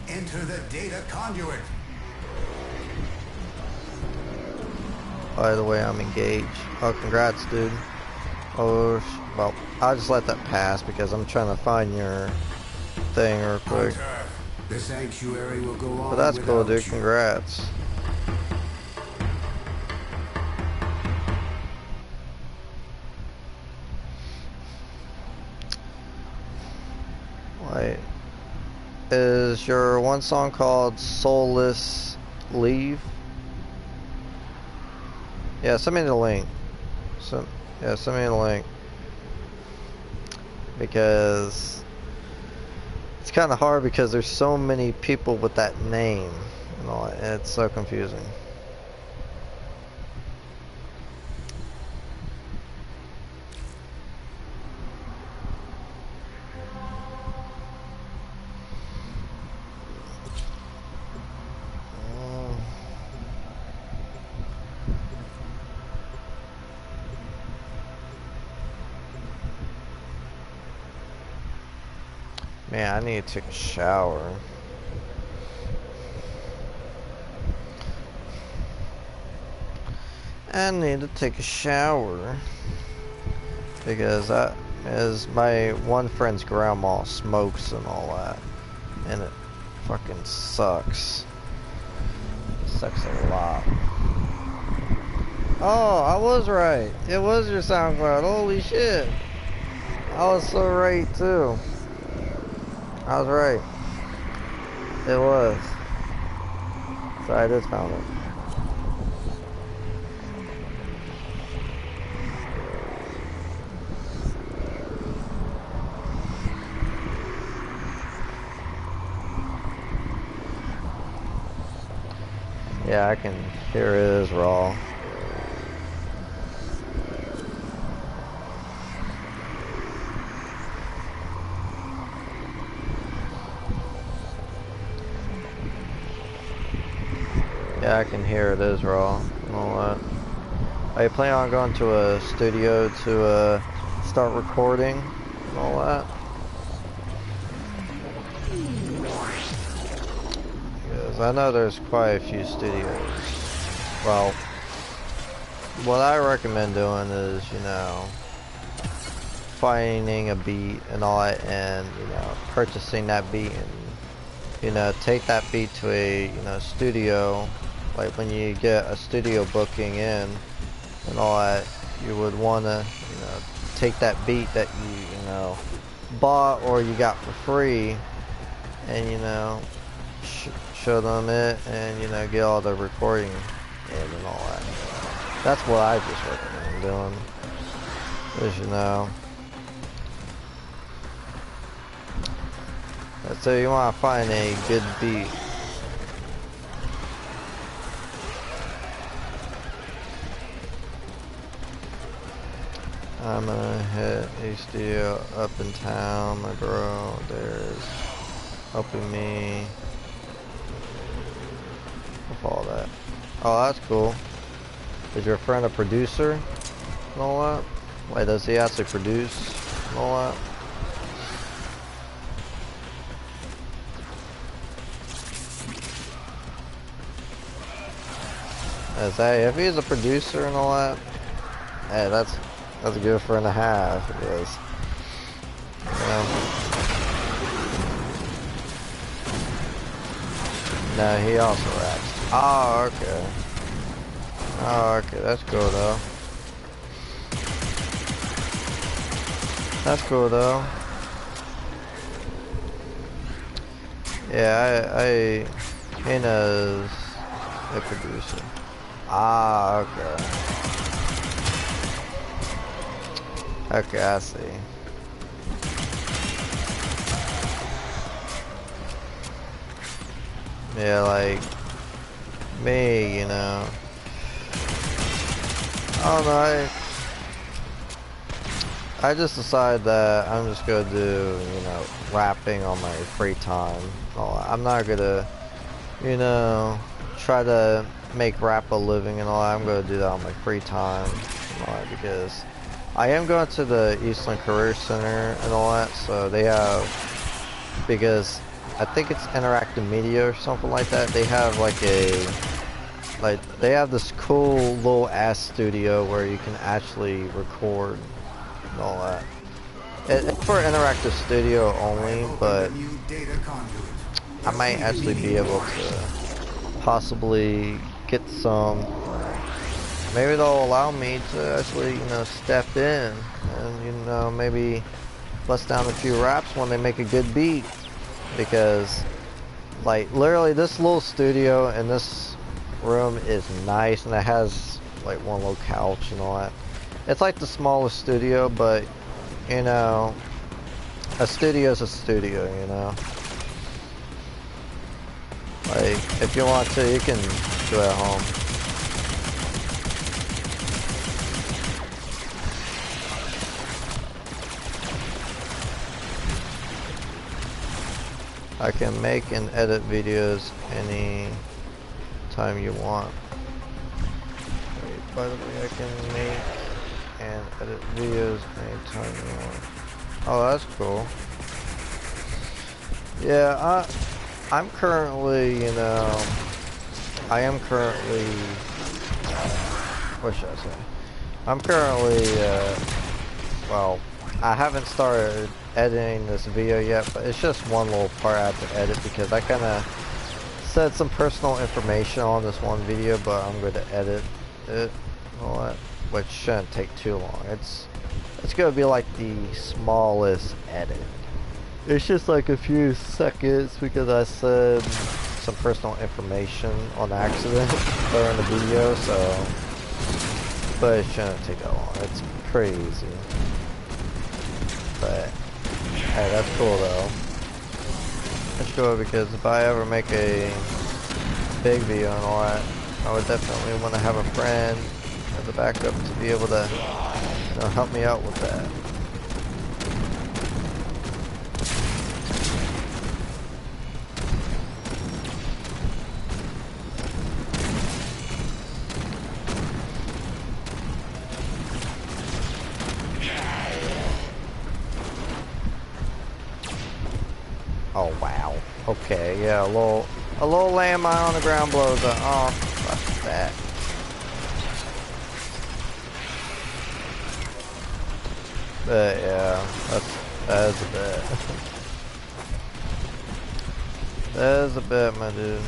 Enter the data conduit. By the way, I'm engaged. Oh, congrats, dude. Oh, well, I'll just let that pass because I'm trying to find your thing real quick. Hunter, the sanctuary will go on. But that's cool, dude. you. Congrats. Wait. Is your one song called Soulless Leave? Yeah, send me the link. Send me the link. Because it's kind of hard because there's so many people with that name and all that, and it's so confusing. Man, I need to take a shower. I need to take a shower because that is my one friend's grandma smokes and all that, and it fucking sucks. It sucks a lot. Oh, I was right. It was your SoundCloud. Holy shit. I was so right too. I was right. It was. So I just found it. Yeah, I can hear it is raw. Yeah, I can hear it is raw and all that. Are you planning on going to a studio to start recording and all that? Because I know there's quite a few studios. Well, what I recommend doing is, you know, finding a beat and all that, and, you know, purchasing that beat and, you know, take that beat to a, you know, studio. Like when you get a studio booking in and all that, you would want to, you know, take that beat that you know, bought or you got for free, and, you know, show them it, and, you know, get all the recording in and all that. That's what I just recommend doing. As you know. So you want to find a good beat. I'm gonna hit a studio up in town, my bro. There's helping me with all that. Oh, that's cool. Is your friend a producer and all that? Wait, does he actually produce and all that? Hey, if he's a producer and all that, hey, that's a good friend to have, because, you know. No, he also raps. Oh, okay. Oh, okay, that's cool though. That's cool though. Yeah, he knows a producer. Ah, okay. Okay, I see. Yeah, like me, you know. I don't know, I just decided that I'm just gonna do, you know, rapping on my free time. I'm not gonna, you know, try to make rap a living and all that. I'm gonna do that on my free time and all that, because I am going to the Eastland Career Center and all that, so they have, because I think it's interactive media or something like that, they have they have this cool little ass studio where you can actually record and all that. It's for interactive studio only, but I might actually be able to possibly get some. Maybe they'll allow me to actually, you know, step in and, you know, maybe bust down a few raps when they make a good beat, because like literally this little studio in this room is nice, and it has like one little couch and all that. It's like the smallest studio, but you know, a studio is a studio, you know. Like, if you want to, you can do it at home. I can make and edit videos any time you want. Wait, by the way, I can make and edit videos anytime you want. Oh, that's cool. Yeah, I'm currently, you know, I am currently, what should I say? I'm currently, well, I haven't started editing this video yet, but it's just one little part I have to edit, because I kind of said some personal information on this one video, but I'm going to edit it and all that, which shouldn't take too long. It's going to be like the smallest edit. It's just like a few seconds, because I said some personal information on accident during the video, so, but it shouldn't take that long. It's pretty easy. But hey, that's cool though. That's cool, because if I ever make a big video and all that, I would definitely want to have a friend as a backup to be able to, you know, help me out with that. Oh wow. Okay, yeah, a little landmine on the ground blows up. Oh, fuck that. But yeah, that is a bit. That is a bit, my dude.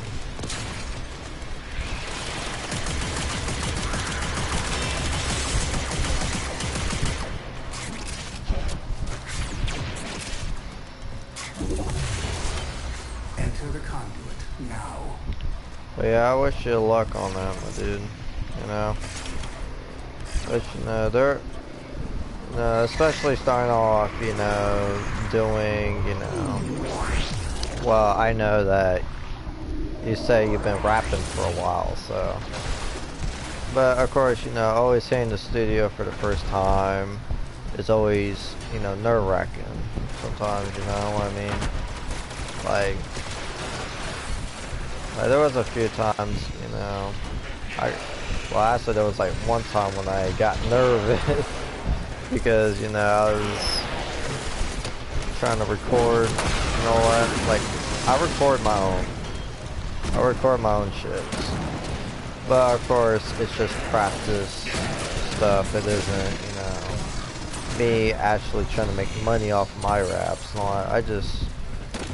Enter the conduit now. But yeah, I wish you luck on that, my dude. You know, but you know, especially starting off, you know, doing, you know, well, I know that you say you've been rapping for a while, so, but of course, you know, always hitting the studio for the first time is always, you know, nerve-wracking sometimes, you know what I mean? Like there was a few times, you know, well actually there was like one time when I got nervous because, you know, I was trying to record and all that. Like, I record my own shit. But of course, it's just practice stuff. It isn't, you know, me actually trying to make money off my raps and all that. I just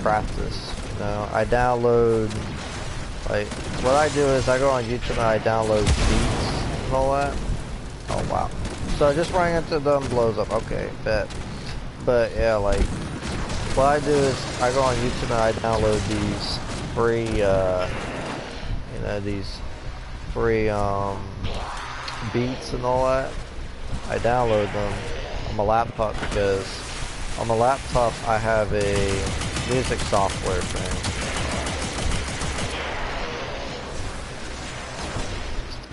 practice, you know. I download, like, what I do is I go on YouTube and I download beats and all that. Oh wow. So just running into them blows up. Okay, bet. But yeah, like, what I do is I go on YouTube and I download these free, you know, these free beats and all that. I download them on my laptop because on my laptop I have a music software thing.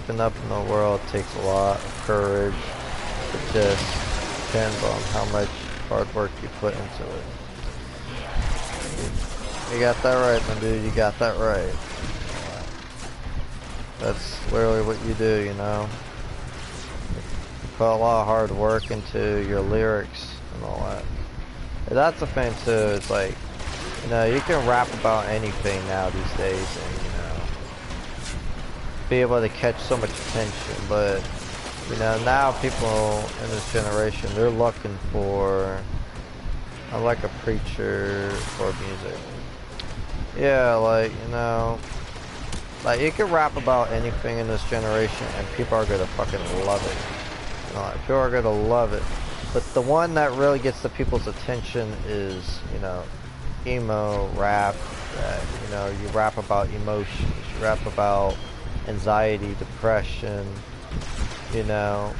Stepping up in the world takes a lot of courage. It just depends on how much hard work you put into it. You got that right, my dude. You got that right. That's literally what you do, you know. You put a lot of hard work into your lyrics and all that. And that's the thing too. It's like, you know, you can rap about anything now these days, and you know, be able to catch so much attention. But you know, now people in this generation, they're looking for, I like a preacher for music. Yeah, like, you know, like you can rap about anything in this generation and people are gonna fucking love it. You know, like, people are gonna love it. But the one that really gets the people's attention is, you know, emo rap. That, you know, you rap about emotions, you rap about anxiety, depression, you know,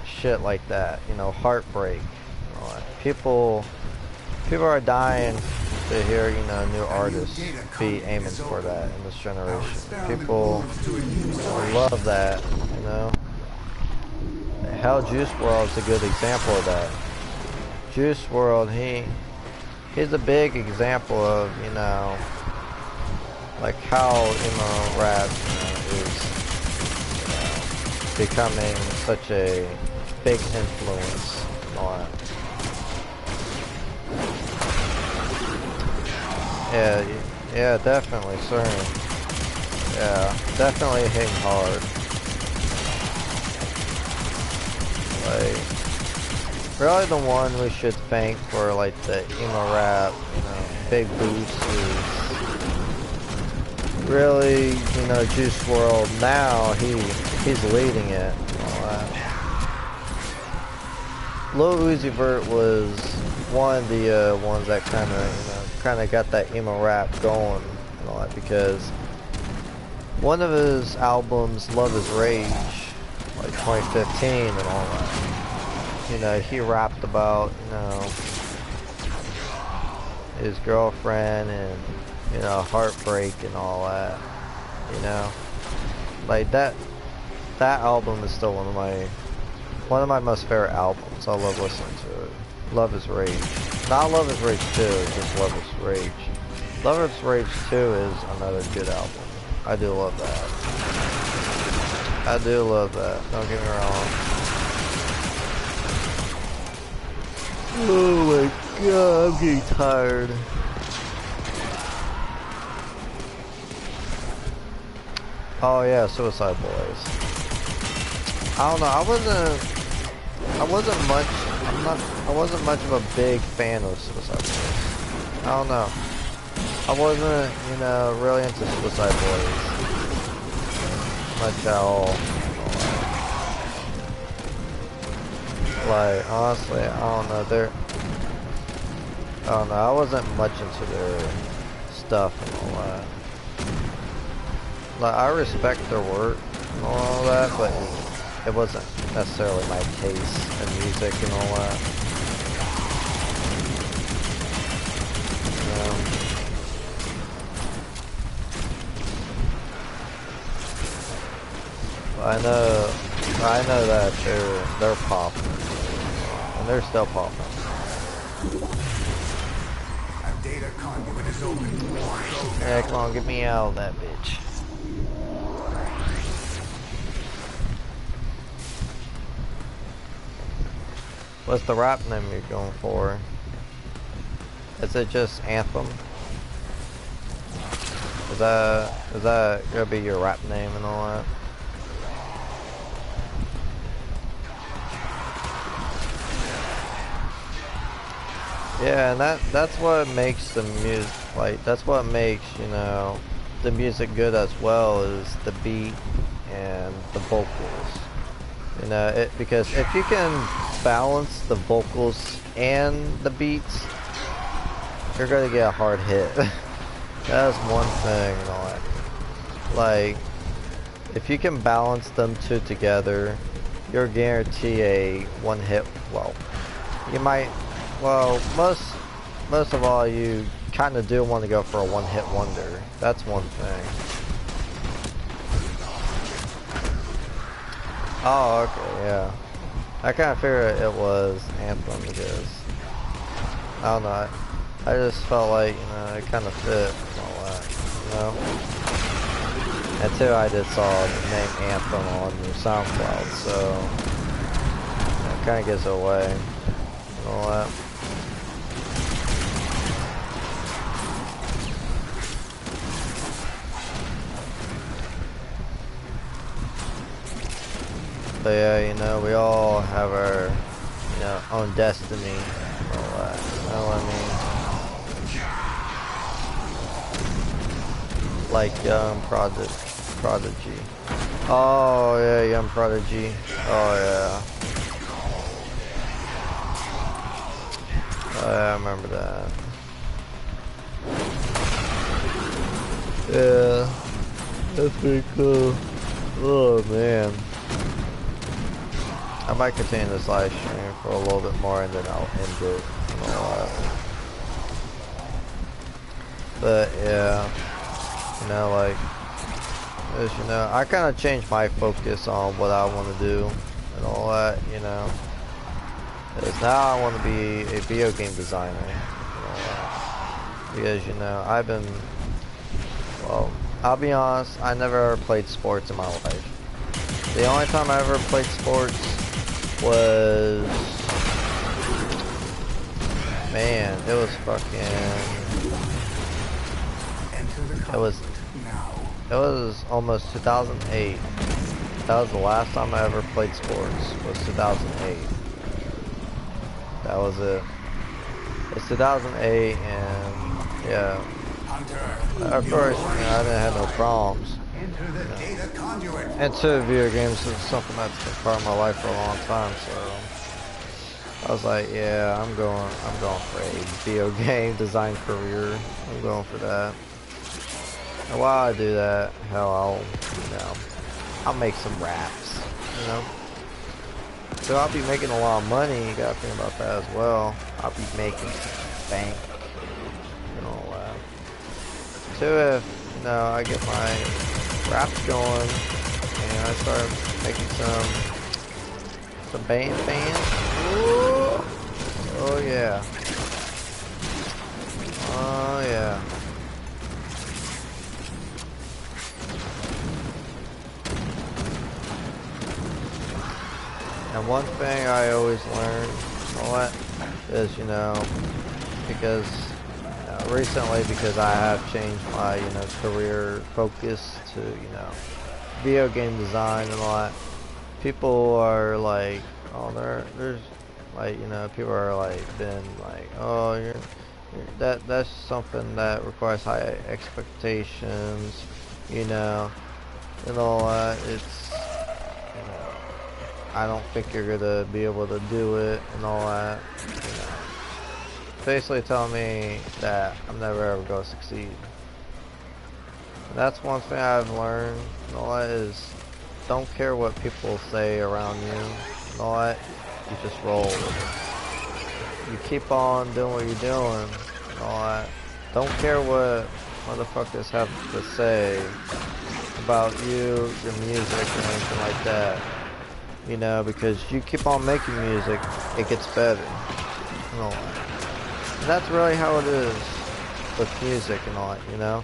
shit like that. You know, heartbreak. You know, like people are dying to hear, you know, new artists be aiming for that in this generation. People love that, you know. Hell, Juice WRLD is a good example of that. Juice WRLD, he's a big example of, you know, like how emo rap, you know, is, you know, becoming such a big influence on. Yeah, definitely, certainly. Yeah, definitely hitting hard. Like, really the one we should thank for like the emo rap, you know, big boost is really, you know, Juice WRLD. Now he's leading it and all that. Lil Uzi Vert was one of the ones that kind of, you know, got that emo rap going and all that, because one of his albums, Love Is Rage, like 2015 and all that, you know, he rapped about, you know, his girlfriend and, you know, heartbreak and all that, you know, like that album is still one of my most favorite albums. I love listening to it. Love Is Rage. Not Love Is Rage 2, just Love Is Rage. Love Is Rage 2 is another good album. I do love that. I do love that. Don't get me wrong. Oh my god, I'm getting tired. Oh yeah, Suicide Boys. I don't know, I wasn't much of a big fan of Suicide Boys. I don't know. I wasn't, you know, really into Suicide Boys much at all. Like, honestly, I don't know, I wasn't much into their stuff and all that. Like, I respect their work and all that, but it wasn't necessarily my taste in music and all that. You know? I know that they're popular. they're still popping. A data conduit is open. Yeah, come on, get me out of that bitch. What's the rap name you're going for? Is it just Anthem? Is that gonna be your rap name and all that? Yeah, and that's what makes the music, like, that's what makes, you know, the music good as well, is the beat and the vocals. You know, because if you can balance the vocals and the beats, you're gonna get a hard hit. That's one thing, you know, like, if you can balance them two together, you're guaranteed a one hit. Well, you might. Well, most of all, you kind of do want to go for a one-hit wonder. That's one thing. Oh, okay, yeah. I kind of figured it was Anthem because I don't know. I just felt like, you know, it kind of fit and all that, you know. And two, I just saw the name Anthem on your SoundCloud, so it kind of gives it away and all that. But yeah, you know, we all have our, you know, own destiny and all that. You know what I mean? Like Young Prodigy. Oh yeah, Young Prodigy. Oh yeah. Oh, yeah, I remember that. Yeah, that's pretty cool. Oh man. I might continue this live stream for a little bit more and then I'll end it and all that. But yeah, you know, like, as you know, I kind of changed my focus on what I want to do and all that, you know. Because now I want to be a video game designer and all that. Because, you know, I've been, well, I'll be honest, I never ever played sports in my life. The only time I ever played sports was, man, it was fucking, it was almost 2008. That was the last time I ever played sports, was 2008. That was it. It's 2008 and yeah, of course, you know, I didn't have no problems. And two, video games is something that's been part of my life for a long time, so I was like, yeah, I'm going for a video game design career. I'm going for that. And while I do that, hell, I'll make some raps, you know. So I'll be making a lot of money. You gotta think about that as well. I'll be making some bank and all that. So if, you know, I get my raps going and I start making some fans. Ooh. Oh yeah. Oh yeah. And one thing I always learn, you know what, is, you know, because recently, because I have changed my, you know, career focus to, you know, video game design and all that. People are like, oh, there's like, you know, people are like, been like, oh, that's something that requires high expectations, you know, and all that. It's, you know, I don't think you're gonna be able to do it and all that, you know. Basically telling me that I'm never ever gonna succeed. And that's one thing I've learned and all that is, don't care what people say around you and all that, you just roll with it. You keep on doing what you're doing and all that. Don't care what motherfuckers have to say about you, your music, or anything like that. You know, because you keep on making music, it gets better. And all that. And that's really how it is with music and all that, you know?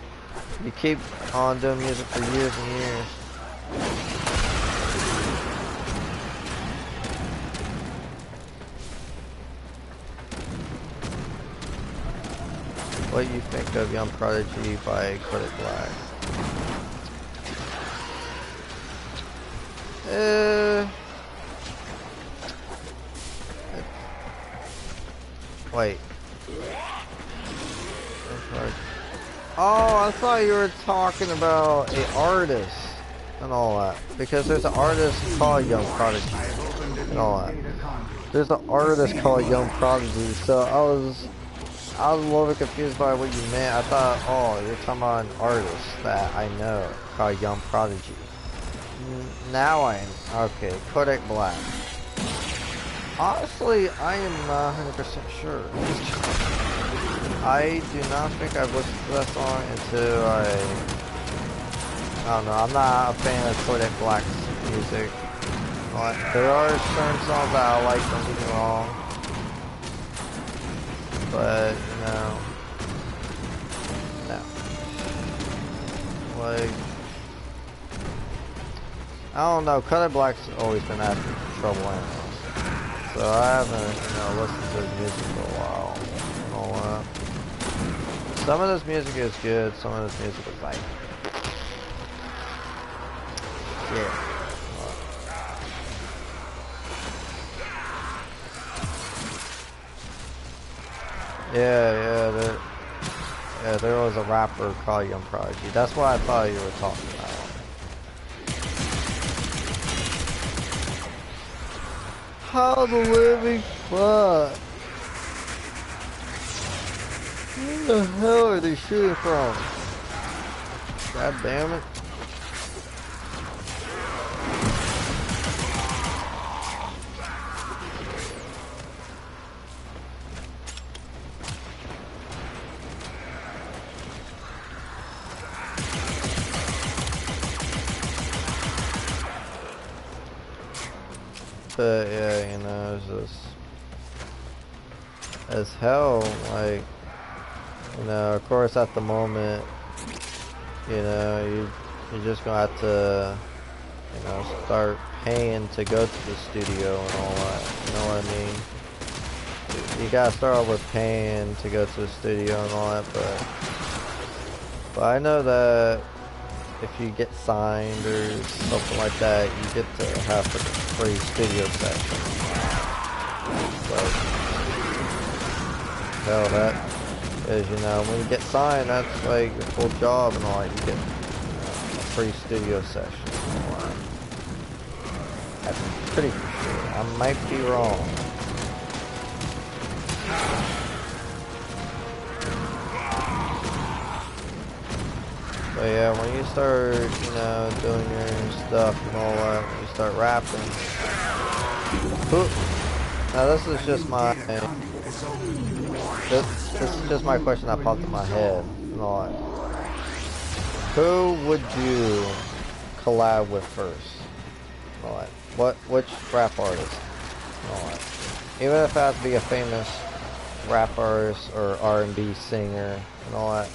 You keep on doing music for years and years. What you think of Young Prodigy by Kodak Black? Wait. Oh, I thought you were talking about an artist and all that. Because there's an artist called Young Prodigy and all that. There's an artist called Young Prodigy, so I was a little bit confused by what you meant. I thought, oh, you're talking about an artist that I know called Young Prodigy. Now I am. Okay, Kodak Black. Honestly, I am not 100% sure. I do not think I've listened to that song until I don't know, I'm not a fan of Kodak Black's music. But there are certain songs that I like, don't get me wrong. But, you know, no. Like, I don't know, Kodak Black's always been having trouble anyways. So I haven't, you know, listened to his music for a while. And all that. Some of this music is good, some of this music is like, yeah. Yeah, there was a rapper called Young Prodigy. That's what I thought you were talking about. How the living fuck? Where the hell are they shooting from? God damn it. But yeah, you know, it's just as hell, like, you know, of course at the moment, you know, you're just gonna have to, you know, start paying to go to the studio and all that, you know what I mean? You gotta start off with paying to go to the studio and all that, but I know that if you get signed or something like that, you get to have a free studio session. But hell, that is, you know, when you get signed, that's like your full job and all that. You get, you know, a free studio session. That's pretty for sure. I might be wrong. But yeah, when you start, you know, doing your stuff and all that, when you start rapping. Now this is just my, this is just my question that popped in my head and all that. Who would you collab with first? And all that. Which rap artist? And all that. Even if it has to be a famous rap artist or R&B singer and all that,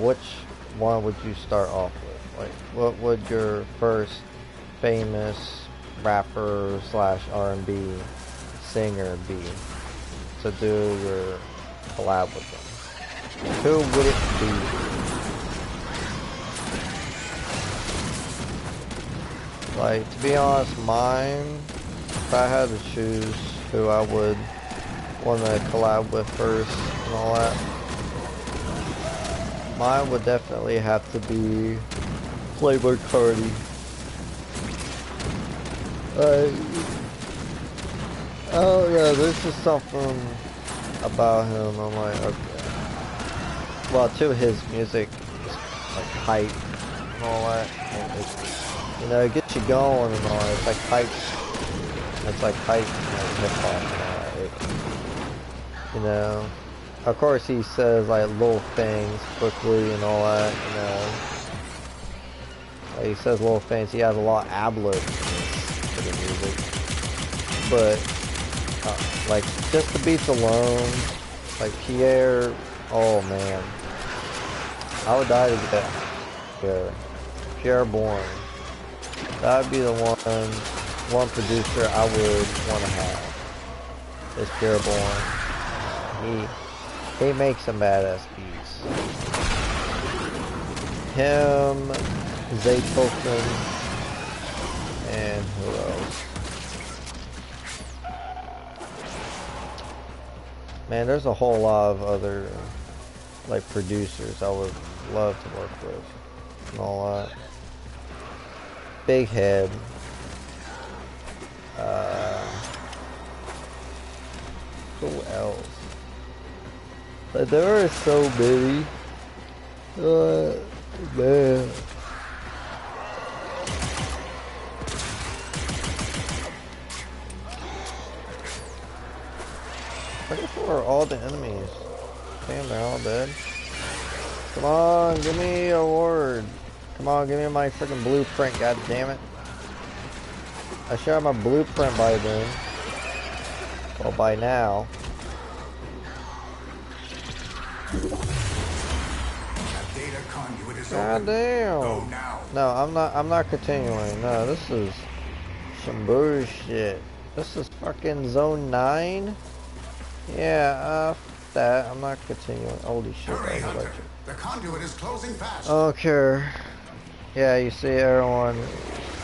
which one would you start off with? Like, what would your first famous rapper / R&B singer be to do your collab with them? Who would it be? Like, to be honest, mine, if I had to choose who I would want to collab with first and all that, mine would definitely have to be Playboi Carti. Oh yeah, there's just something about him. I'm like, okay. Well, too, his music is like hype and all that. And it's, you know, it gets you going and all that. It's like hype. It's like hype, like hip hop and all that. You know. Of course, he says like little things quickly and all that, you know. Like, he says little things. He has a lot of ad-libs for the music. But, like, just the beats alone, like Pierre, oh man. I would die to get Pierre Bourne. That would be the one producer I would want to have. Is Pierre Bourne. He makes some badass beats. Him, Zaytoven, and who else? Man, there's a whole lot of other like producers I would love to work with and all that. Big Head. Who else? But there are so many. Man. Where are all the enemies? Damn, they're all dead. Come on, give me a word. Come on, give me my freaking blueprint, god damn it. I should have my blueprint by then. Well, by now. God damn. No, I'm not continuing. No, this is some bullshit. This is fucking zone 9? Yeah, that. I'm not continuing. Holy shit. Hurry, Hunter. The conduit is closing fast. Okay. Yeah, you see everyone.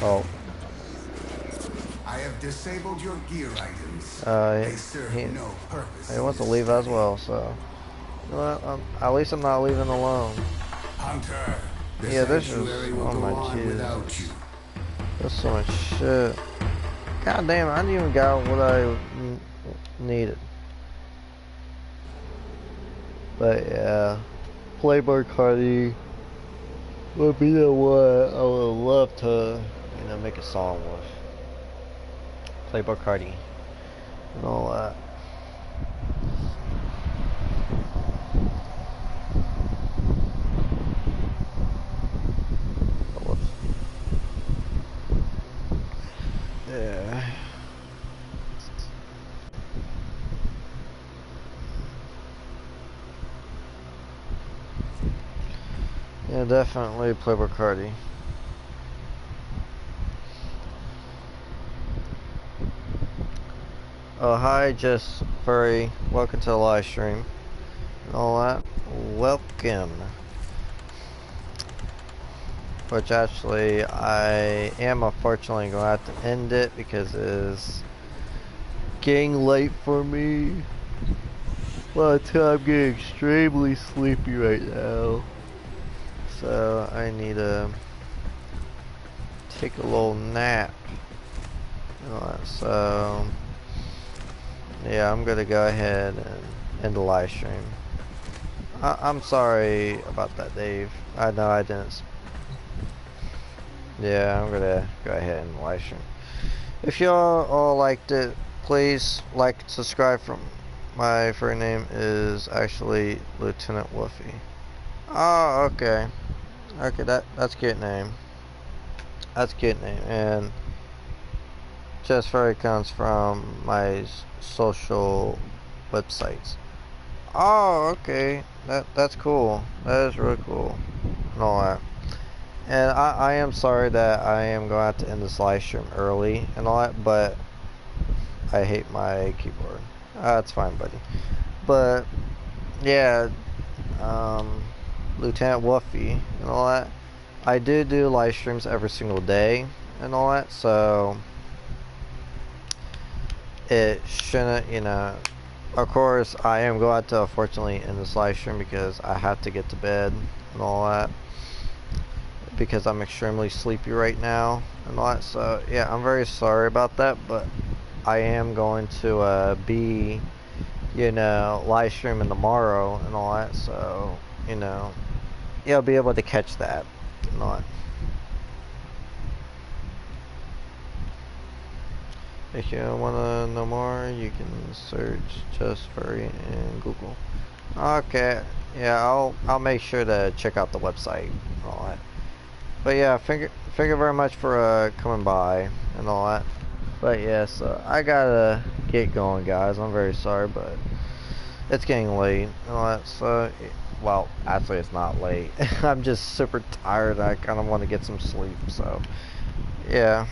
Oh. I have disabled your gear items. They serve no purpose. He wants to leave as well, so. You know what? At least I'm not leaving alone. Hunter, yeah, this is. Oh my Jesus. There's so much shit. God damn, I didn't even got what I needed. But yeah, Playboy Cardi would be the one I would love to, you know, make a song with. Playboy Cardi and all that. Yeah. Yeah, definitely Playboy Cardi. Oh, hi, Just Furry. Welcome to the live stream. And all that. Welcome. Which actually, I am unfortunately going to have to end it because it is getting late for me. Well, I'm getting extremely sleepy right now. So, I need to take a little nap. And all that. So, yeah, I'm going to go ahead and end the live stream. I'm sorry about that, Dave. I know I didn't. Yeah, I'm gonna go ahead and live stream. If y'all all liked it, please like and subscribe. From my first name is actually Lieutenant Wolfie. Oh, okay. Okay, that's a good name. That's a good name. And Just Furry comes from my social websites. Oh, okay. That's cool. That is really cool. And all that. And I am sorry that I am going to have to end this live stream early and all that, but I hate my keyboard. That's fine, buddy. But yeah, Lieutenant Wolfie and all that. I do live streams every single day and all that, so it shouldn't, you know. Of course, I am going to unfortunately end this live stream because I have to get to bed and all that. Because I'm extremely sleepy right now and all that. So yeah, I'm very sorry about that, but I am going to be, you know, live streaming tomorrow and all that. So, you know, you'll be able to catch that and all that. If you want to know more, you can search Just Furry in Google. Okay, yeah, I'll make sure to check out the website and all that. But yeah, thank you very much for coming by and all that. But yeah, so I gotta get going, guys. I'm very sorry, but it's getting late and all that. So, well, actually, it's not late. I'm just super tired. I kind of want to get some sleep. So, yeah.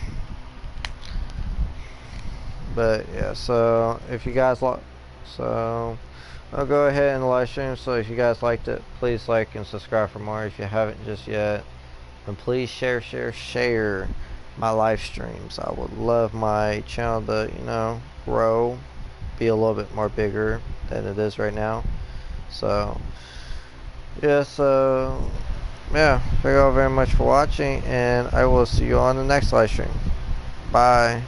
But yeah, so if you guys like, so I'll go ahead and live stream. So if you guys liked it, please like and subscribe for more if you haven't just yet. And please share my live streams. I would love my channel to, grow, be a little bit more bigger than it is right now. So, yeah, so, yeah, thank you all very much for watching, and I will see you on the next live stream. Bye.